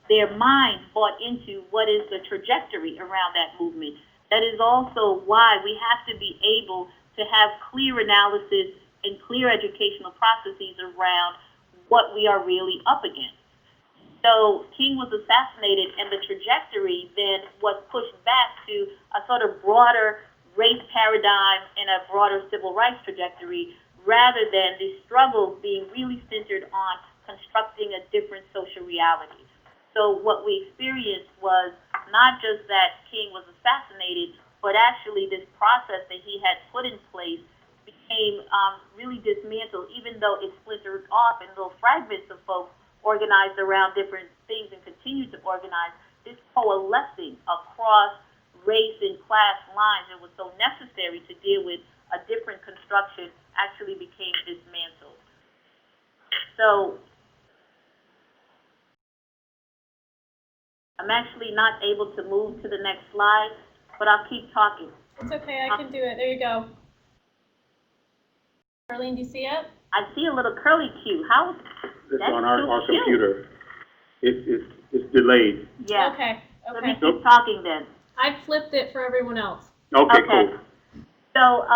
their minds bought into what is the trajectory around that movement. That is also why we have to be able to have clear analysis and clear educational processes around what we are really up against. So King was assassinated, and the trajectory then was pushed back to a sort of broader race paradigm and a broader civil rights trajectory, rather than the struggle being really centered on constructing a different social reality. So what we experienced was not just that King was assassinated, but actually this process that he had put in place became really dismantled, even though it splintered off and little fragments of folks organized around different things and continued to organize. This coalescing across race and class lines that was so necessary to deal with a different construction actually became dismantled. So I'm actually not able to move to the next slide, but I'll keep talking. It's okay, I can do it. There you go. Arlene, do you see it? I see a little curly Q. How? It's That's on our cute. computer. It's delayed. Yeah. Okay, Let me okay. keep talking then. I flipped it for everyone else. Okay, Okay. cool. So,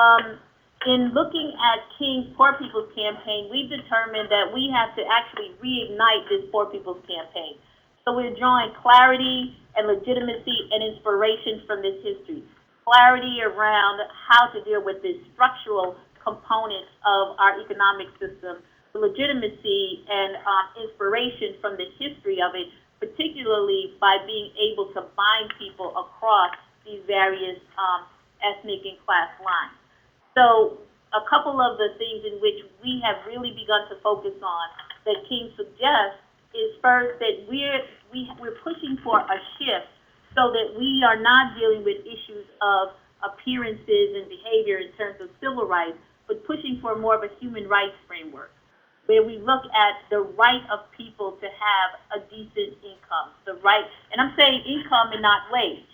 in looking at King's Poor People's Campaign, we've determined that we have to actually reignite this Poor People's Campaign. So we're drawing clarity and legitimacy and inspiration from this history. Clarity around how to deal with the structural components of our economic system, the legitimacy and inspiration from the history of it, particularly by being able to bind people across these various ethnic and class lines. So a couple of the things in which we have really begun to focus on that King suggests is first that we're pushing for a shift so that we are not dealing with issues of appearances and behavior in terms of civil rights, but pushing for more of a human rights framework, where we look at the right of people to have a decent income, the right, and I'm saying income and not wage,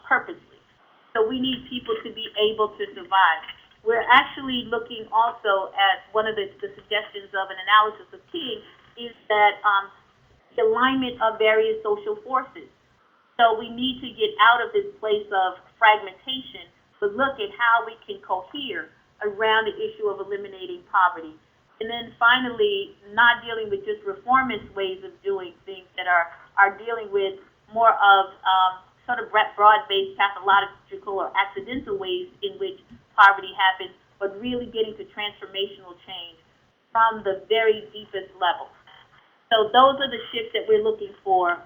purposely. So we need people to be able to survive. We're actually looking also at one of the suggestions of an analysis of King is that the alignment of various social forces. So we need to get out of this place of fragmentation, but look at how we can cohere around the issue of eliminating poverty. And then finally, not dealing with just reformist ways of doing things that are dealing with more of sort of broad-based pathological or accidental ways in which poverty happens, but really getting to transformational change from the very deepest level. So those are the shifts that we're looking for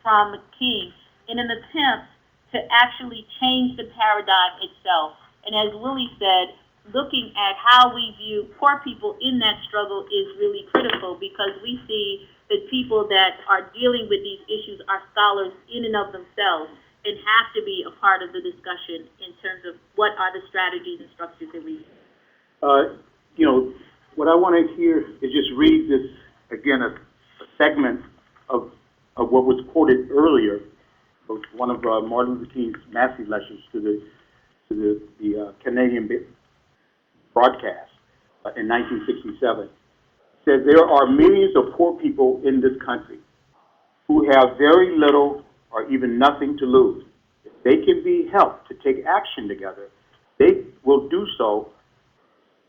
from King. in an attempt to actually change the paradigm itself. And as Willie said, looking at how we view poor people in that struggle is really critical, because we see that people that are dealing with these issues are scholars in and of themselves and have to be a part of the discussion in terms of what are the strategies and structures that we use. You know, what I want to hear is just read this, again, a segment of what was quoted earlier, of one of Martin Luther King's massive lectures to the Canadian broadcast in 1967. Said there are millions of poor people in this country who have very little or even nothing to lose. If they can be helped to take action together, they will do so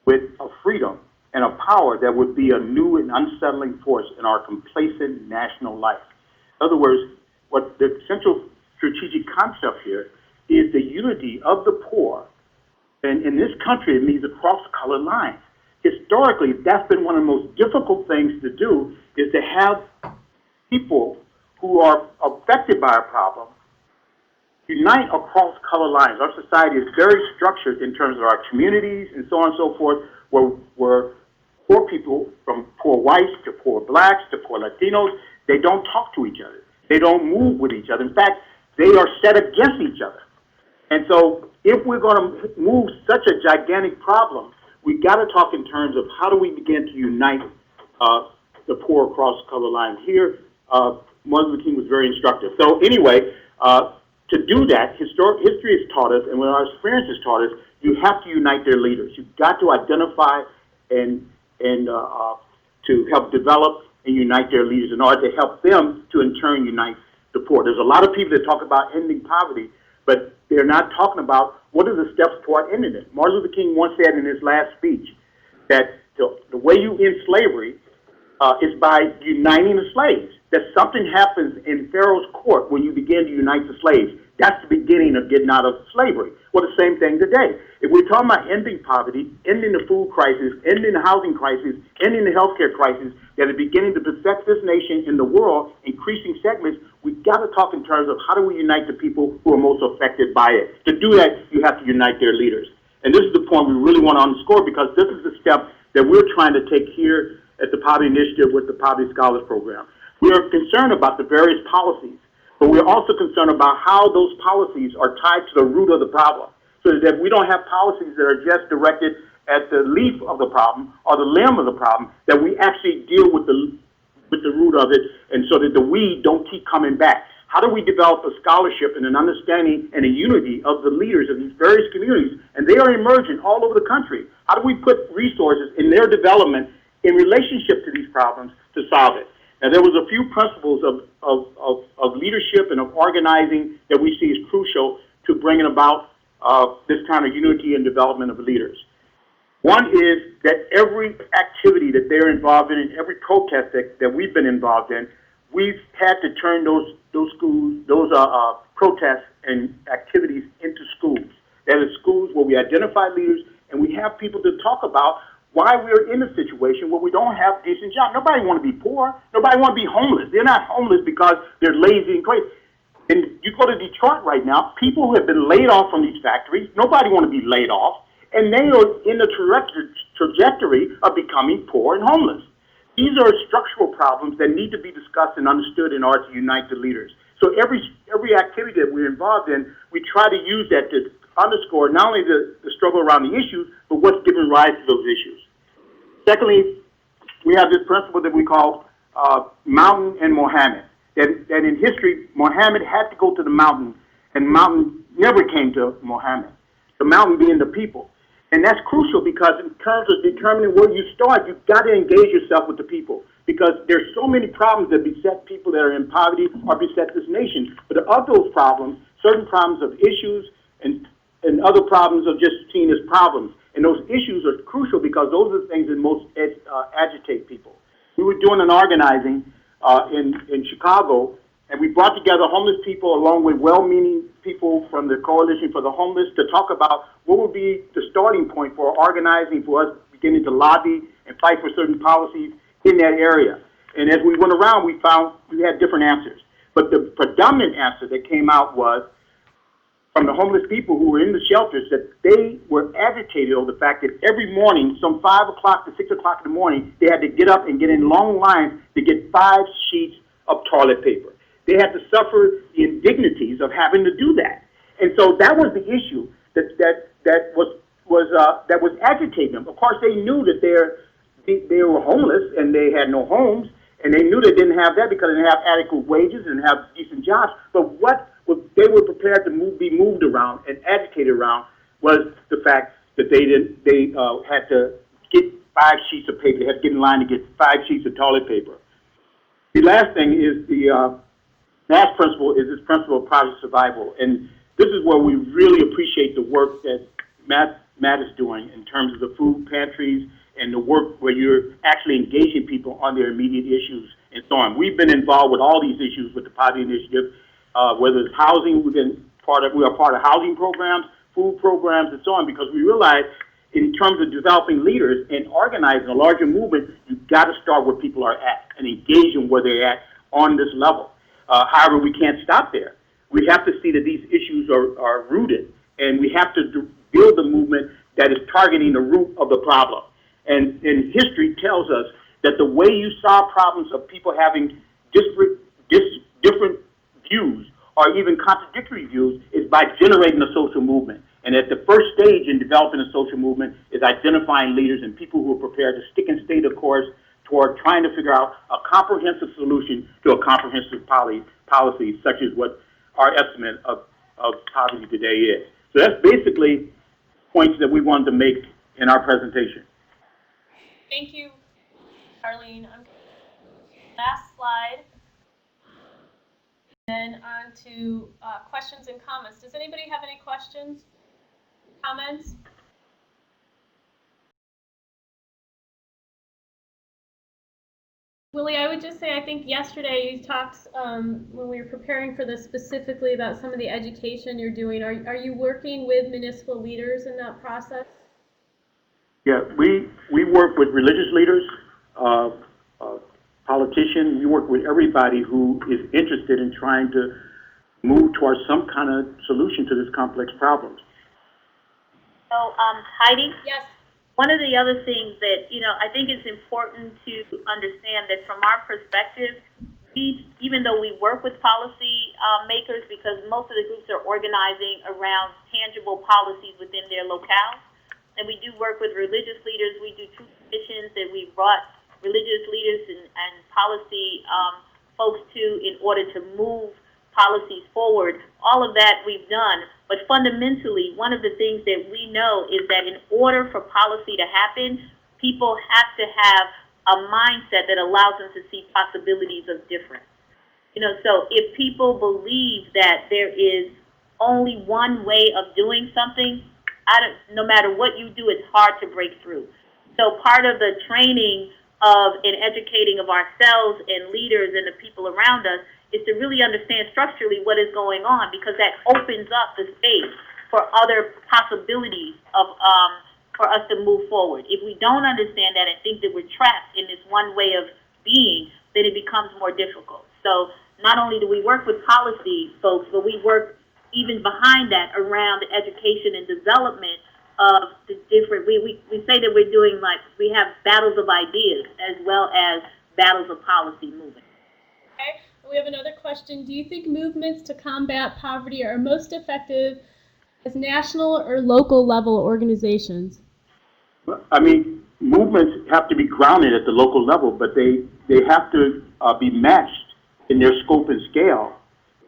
with a freedom and a power that would be a new and unsettling force in our complacent national life. In other words, what the central strategic concept here is the unity of the poor. And in this country, it means across color lines. Historically, that's been one of the most difficult things to do, is to have people who are affected by a problem unite across color lines. Our society is very structured in terms of our communities and so on and so forth, where poor people, from poor whites to poor blacks to poor Latinos, they don't talk to each other. They don't move with each other. In fact, they are set against each other. And so if we're going to move such a gigantic problem, we got to talk in terms of how do we begin to unite the poor across color lines. Here, Martin Luther King was very instructive. So anyway, to do that, history has taught us, and what our experience has taught us, you have to unite their leaders. You've got to identify and to help develop and unite their leaders in order to help them to in turn unite the poor. There's a lot of people that talk about ending poverty, but they're not talking about what are the steps toward ending it. Martin Luther King once said in his last speech that the way you end slavery is by uniting the slaves. That something happens in Pharaoh's court when you begin to unite the slaves. That's the beginning of getting out of slavery. Well, the same thing today. If we're talking about ending poverty, ending the food crisis, ending the housing crisis, ending the healthcare crisis that is beginning to beset this nation in the world, increasing segments, we've got to talk in terms of how do we unite the people who are most affected by it. To do that, you have to unite their leaders. And this is the point we really want to underscore, because this is the step that we're trying to take here at the Poverty Initiative with the Poverty Scholars Program. We are concerned about the various policies, but we're also concerned about how those policies are tied to the root of the problem, so that we don't have policies that are just directed at the leaf of the problem or the limb of the problem, that we actually deal with the root of it, and so that the weed don't keep coming back. How do we develop a scholarship and an understanding and a unity of the leaders of these various communities, and they are emerging all over the country? How do we put resources in their development in relationship to these problems to solve it? Now, there was a few principles of leadership and of organizing that we see as crucial to bringing about this kind of unity and development of leaders. One is that every activity that they're involved in, and every protest that we've been involved in, we've had to turn those protests and activities into schools. That is schools where we identify leaders and we have people to talk about why we're in a situation where we don't have decent jobs. Nobody want to be poor. Nobody want to be homeless. They're not homeless because they're lazy and crazy. And you go to Detroit right now, people who have been laid off from these factories, nobody want to be laid off, and they are in the trajectory of becoming poor and homeless. These are structural problems that need to be discussed and understood in order to unite the leaders. So every activity that we're involved in, we try to use that to underscore not only the struggle around the issues, but what's giving rise to those issues. Secondly, we have this principle that we call mountain and Mohammed. That in history, Mohammed had to go to the mountain, and mountain never came to Mohammed. The mountain being the people. And that's crucial, because in terms of determining where you start, you've got to engage yourself with the people, because there's so many problems that beset people that are in poverty or beset this nation. But of those problems, certain problems of issues and other problems are just seen as problems. And those issues are crucial because those are the things that most agitate people. We were doing an organizing in Chicago, and we brought together homeless people along with well-meaning people from the Coalition for the Homeless to talk about what would be the starting point for organizing, for us beginning to lobby and fight for certain policies in that area. And as we went around, we found we had different answers. But the predominant answer that came out was from the homeless people who were in the shelters that they were agitated over the fact that every morning, some 5 o'clock to 6 o'clock in the morning, they had to get up and get in long lines to get 5 sheets of toilet paper. They had to suffer the indignities of having to do that. And so that was the issue that was agitating them. Of course, they knew that they were homeless and they had no homes, and they knew they didn't have that because they didn't have adequate wages and have decent jobs. But what they were prepared to be moved around and agitated around was the fact that they had to get 5 sheets of paper. They had to get in line to get 5 sheets of toilet paper. The last thing is the last principle is this principle of project survival, and this is where we really appreciate the work that Matt is doing in terms of the food pantries and the work where you're actually engaging people on their immediate issues and so on. We've been involved with all these issues with the Poverty Initiative, whether it's housing, we are part of housing programs, food programs, and so on, because we realize in terms of developing leaders and organizing a larger movement, you've got to start where people are at and engage them where they're at on this level. However, we can't stop there. We have to see that these issues are rooted, and we have to build a movement that is targeting the root of the problem. And history tells us that the way you solve problems of people having different views or even contradictory views is by generating a social movement. And at the first stage in developing a social movement is identifying leaders and people who are prepared to stick and stay the course toward trying to figure out a comprehensive solution to a comprehensive policy, such as what our estimate of poverty today is. So that's basically points that we wanted to make in our presentation. Thank you, Arlene. Last slide. Then on to questions and comments. Does anybody have any questions, comments? Willie, I would just say I think yesterday you talked when we were preparing for this specifically about some of the education you're doing. Are you working with municipal leaders in that process? Yeah, we work with religious leaders, politicians. We work with everybody who is interested in trying to move towards some kind of solution to this complex problem. So, Heidi? Yes. One of the other things that, I think it's important to understand that from our perspective, even though we work with policy makers, because most of the groups are organizing around tangible policies within their locales, and we do work with religious leaders. We do 2 commissions that we brought religious leaders and policy folks to in order to move policies forward. All of that we've done, but fundamentally, one of the things that we know is that in order for policy to happen, people have to have a mindset that allows them to see possibilities of difference. So if people believe that there is only one way of doing something, no matter what you do, it's hard to break through. So part of the training of and educating of ourselves and leaders and the people around us is to really understand structurally what is going on, because that opens up the space for other possibilities of for us to move forward. If we don't understand that and think that we're trapped in this one way of being, then it becomes more difficult. So not only do we work with policy folks, but we work even behind that around the education and development of the different, we say that we're doing we have battles of ideas as well as battles of policy movement. Okay. We have another question. Do you think movements to combat poverty are most effective as national or local level organizations? I mean, movements have to be grounded at the local level, but they have to be matched in their scope and scale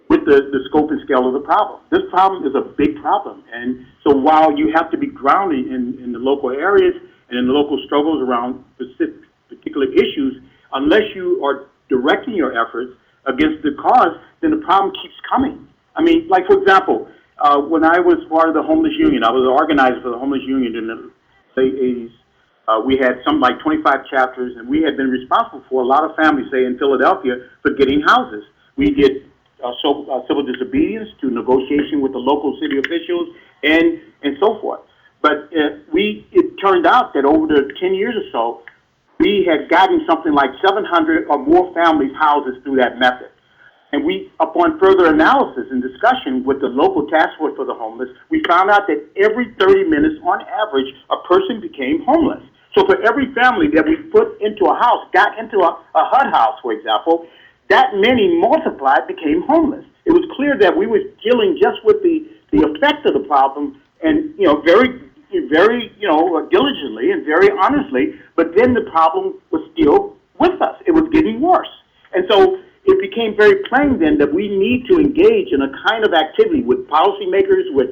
with the scope and scale of the problem. This problem is a big problem, and so while you have to be grounded in the local areas and in the local struggles around particular issues, unless you are directing your efforts against the cause, then the problem keeps coming. I mean, like, for example, when I was part of the homeless union, I was an organizer for the homeless union in the late 80s. We had something like 25 chapters, and we had been responsible for a lot of families, say, in Philadelphia, for getting houses. We did civil disobedience to negotiation with the local city officials and so forth. But it turned out that over the 10 years or so, we had gotten something like 700 or more families houses through that method. And we, upon further analysis and discussion with the local task force for the homeless, we found out that every 30 minutes on average, a person became homeless. So for every family that we put into a house, got into a HUD house, for example, that many multiplied became homeless. It was clear that we were dealing just with the effect of the problem and, very, diligently and very honestly, but then the problem was still with us. It was getting worse. And so it became very plain then that we need to engage in a kind of activity with policymakers, with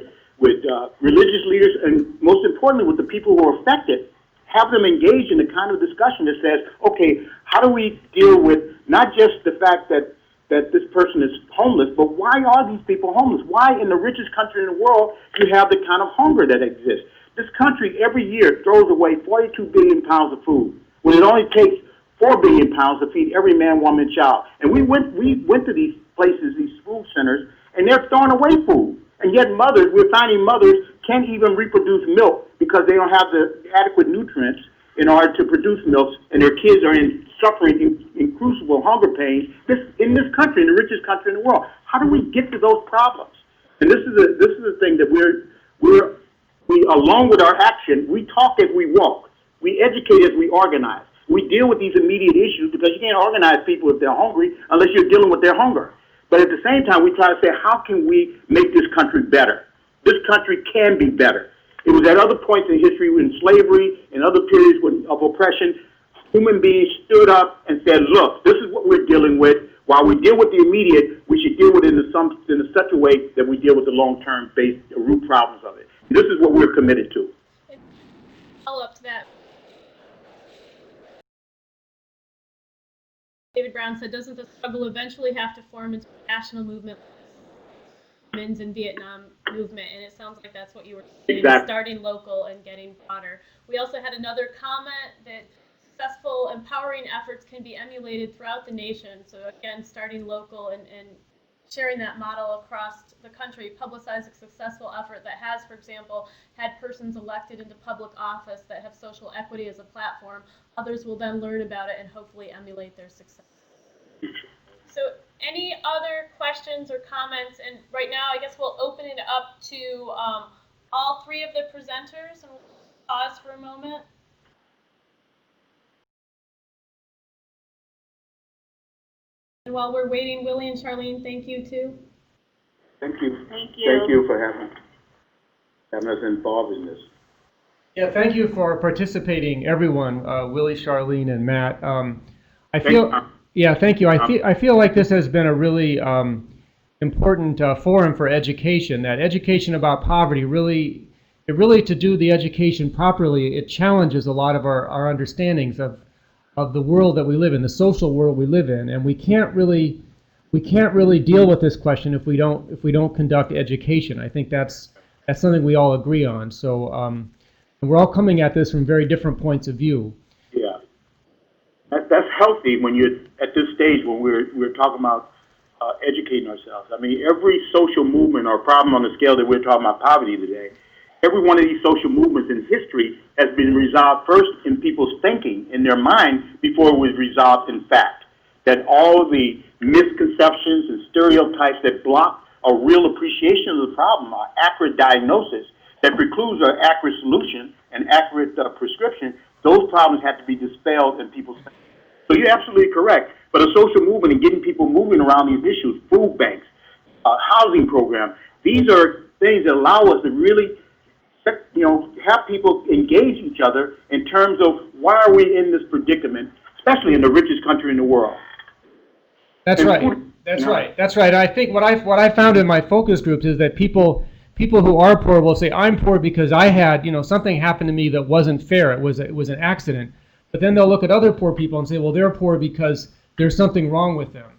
religious leaders, and most importantly with the people who are affected, have them engage in the kind of discussion that says, okay, how do we deal with not just the fact that this person is homeless, but why are these people homeless? Why in the richest country in the world do you have the kind of hunger that exists? This country every year throws away 42 billion pounds of food when it only takes 4 billion pounds to feed every man, woman, and child. And we went to these places, these food centers, and they're throwing away food. And yet we're finding mothers can't even reproduce milk because they don't have the adequate nutrients in order to produce milk, and their kids are suffering incrucible hunger pains in this country, in the richest country in the world. How do we get to those problems? And this is the thing that we along with our action, we talk as we walk. We educate as we organize. We deal with these immediate issues because you can't organize people if they're hungry unless you're dealing with their hunger. But at the same time, we try to say, how can we make this country better? This country can be better. It was at other points in history, in slavery, in other periods of oppression, human beings stood up and said, look, this is what we're dealing with. While we deal with the immediate, we should deal with it in such a way that we deal with the long-term based root problems of it. This is what we're committed to. Follow up to that. David Brown said, doesn't the struggle eventually have to form into a national movement like the Men's in Vietnam movement? And it sounds like that's what you were saying, Exactly. Starting local and getting broader. We also had another comment that successful empowering efforts can be emulated throughout the nation. So again, starting local and sharing that model across the country, publicize a successful effort that has, for example, had persons elected into public office that have social equity as a platform. Others will then learn about it and hopefully emulate their success. So any other questions or comments? And right now, I guess we'll open it up to all three of the presenters, and we'll pause for a moment. And while we're waiting, Willie and Charlene, thank you too. Thank you. Thank you. Thank you for having us involved in this. Yeah, thank you for participating, everyone, Willie, Charlene, and Matt. Thank you. Yeah, thank you. I feel like this has been a really important forum for education. That education about poverty really to do the education properly, it challenges a lot of our understandings of the world that we live in, the social world we live in, and we can't really deal with this question if we don't conduct education. I think that's something we all agree on. So and we're all coming at this from very different points of view. Yeah, that's healthy when you're at this stage when we're talking about educating ourselves. I mean, every social movement or problem on the scale that we're talking about poverty today, every one of these social movements in history has been resolved first in people's thinking, in their mind, before it was resolved in fact. That all the misconceptions and stereotypes that block a real appreciation of the problem, are accurate diagnosis that precludes an accurate solution and accurate prescription, those problems have to be dispelled in people's thinking. So you're absolutely correct. But a social movement and getting people moving around these issues, food banks, housing program, these are things that allow us to really have people engage each other in terms of why are we in this predicament, especially in the richest country in the world. That's right. That's right. That's right. I think what I found in my focus groups is that people who are poor will say, I'm poor because I had, something happened to me that wasn't fair. It was an accident. But then they'll look at other poor people and say, well, they're poor because there's something wrong with them.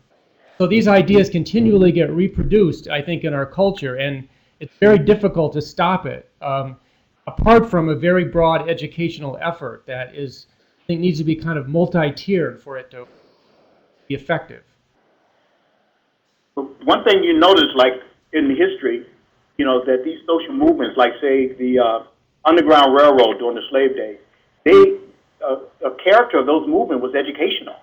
So these ideas continually get reproduced, I think, in our culture, and it's very difficult to stop it. Apart from a very broad educational effort that I think needs to be kind of multi-tiered for it to be effective. One thing you notice, like in history, that these social movements, like say the Underground Railroad during the slave days, a character of those movements was educational.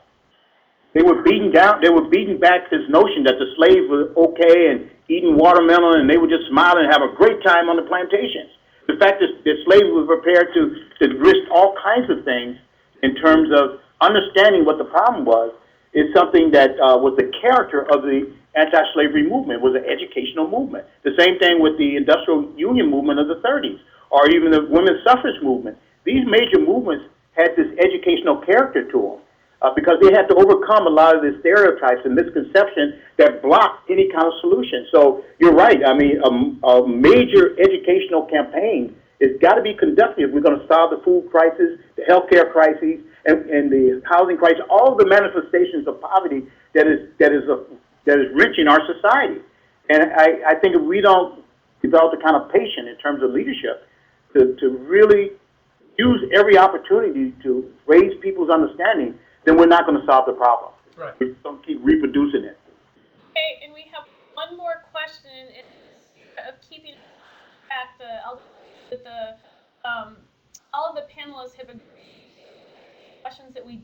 They were beating back this notion that the slaves were okay and eating watermelon and they would just smile and have a great time on the plantations. The fact that the slaves were prepared to risk all kinds of things in terms of understanding what the problem was is something that was the character of the anti-slavery movement, was an educational movement. The same thing with the industrial union movement of the 30s, or even the women's suffrage movement. These major movements had this educational character to them. Because they had to overcome a lot of the stereotypes and misconceptions that blocked any kind of solution. So you're right. I mean, a major educational campaign has got to be conducted if we're going to solve the food crisis, the healthcare crises, and the housing crisis, all of the manifestations of poverty that is wrenching our society. And I think if we don't develop the kind of patience in terms of leadership to really use every opportunity to raise people's understanding, then we're not going to solve the problem. Right. We're going to keep reproducing it. Okay, and we have one more question. Of keeping track, all of the panelists have questions that we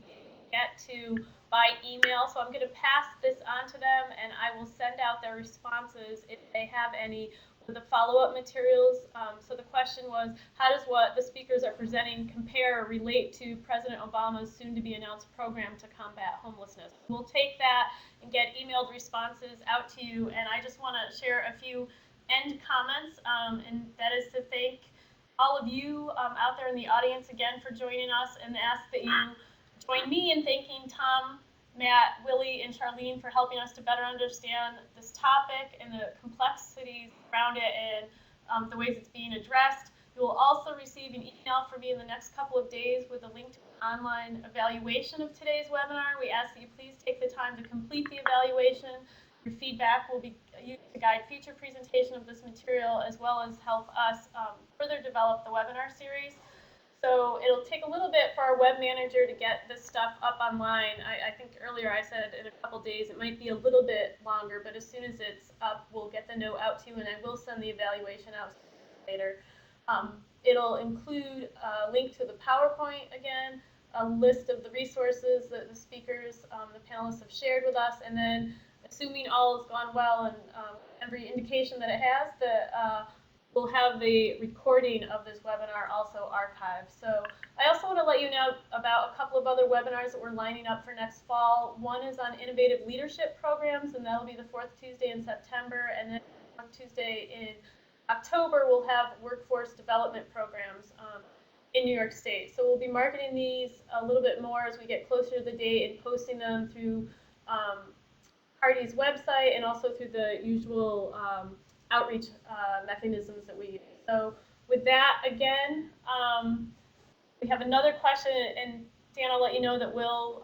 get to by email. So I'm going to pass this on to them, and I will send out their responses if they have any. The follow-up materials. So the question was, how does what the speakers are presenting compare or relate to President Obama's soon-to-be-announced program to combat homelessness? We'll take that and get emailed responses out to you, and I just want to share a few end comments, and that is to thank all of you out there in the audience again for joining us, and ask that you join me in thanking Tom, Matt, Willie, and Charlene for helping us to better understand this topic and the complexities around it and the ways it's being addressed. You will also receive an email from me in the next couple of days with a link to an online evaluation of today's webinar. We ask that you please take the time to complete the evaluation. Your feedback will be used to guide future presentation of this material, as well as help us further develop the webinar series. So it'll take a little bit for our web manager to get this stuff up online. I think earlier I said in a couple days. It might be a little bit longer, but as soon as it's up, we'll get the note out to you, and I will send the evaluation out later. It'll include a link to the PowerPoint again, a list of the resources that the speakers, the panelists have shared with us, and then assuming all has gone well and every indication that it has, we'll have the recording of this webinar also archived. So I also want to let you know about a couple of other webinars that we're lining up for next fall. One is on innovative leadership programs, and that'll be the 4th Tuesday in September. And then the 4th Tuesday in October, we'll have workforce development programs in New York State. So we'll be marketing these a little bit more as we get closer to the date and posting them through Hardy's website and also through the usual outreach mechanisms that we use. So with that, again, we have another question, and Dan, I'll let you know that we'll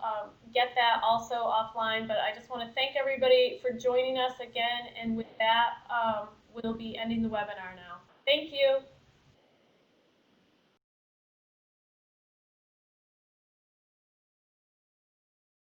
get that also offline, but I just want to thank everybody for joining us again, and with that, we'll be ending the webinar now. Thank you.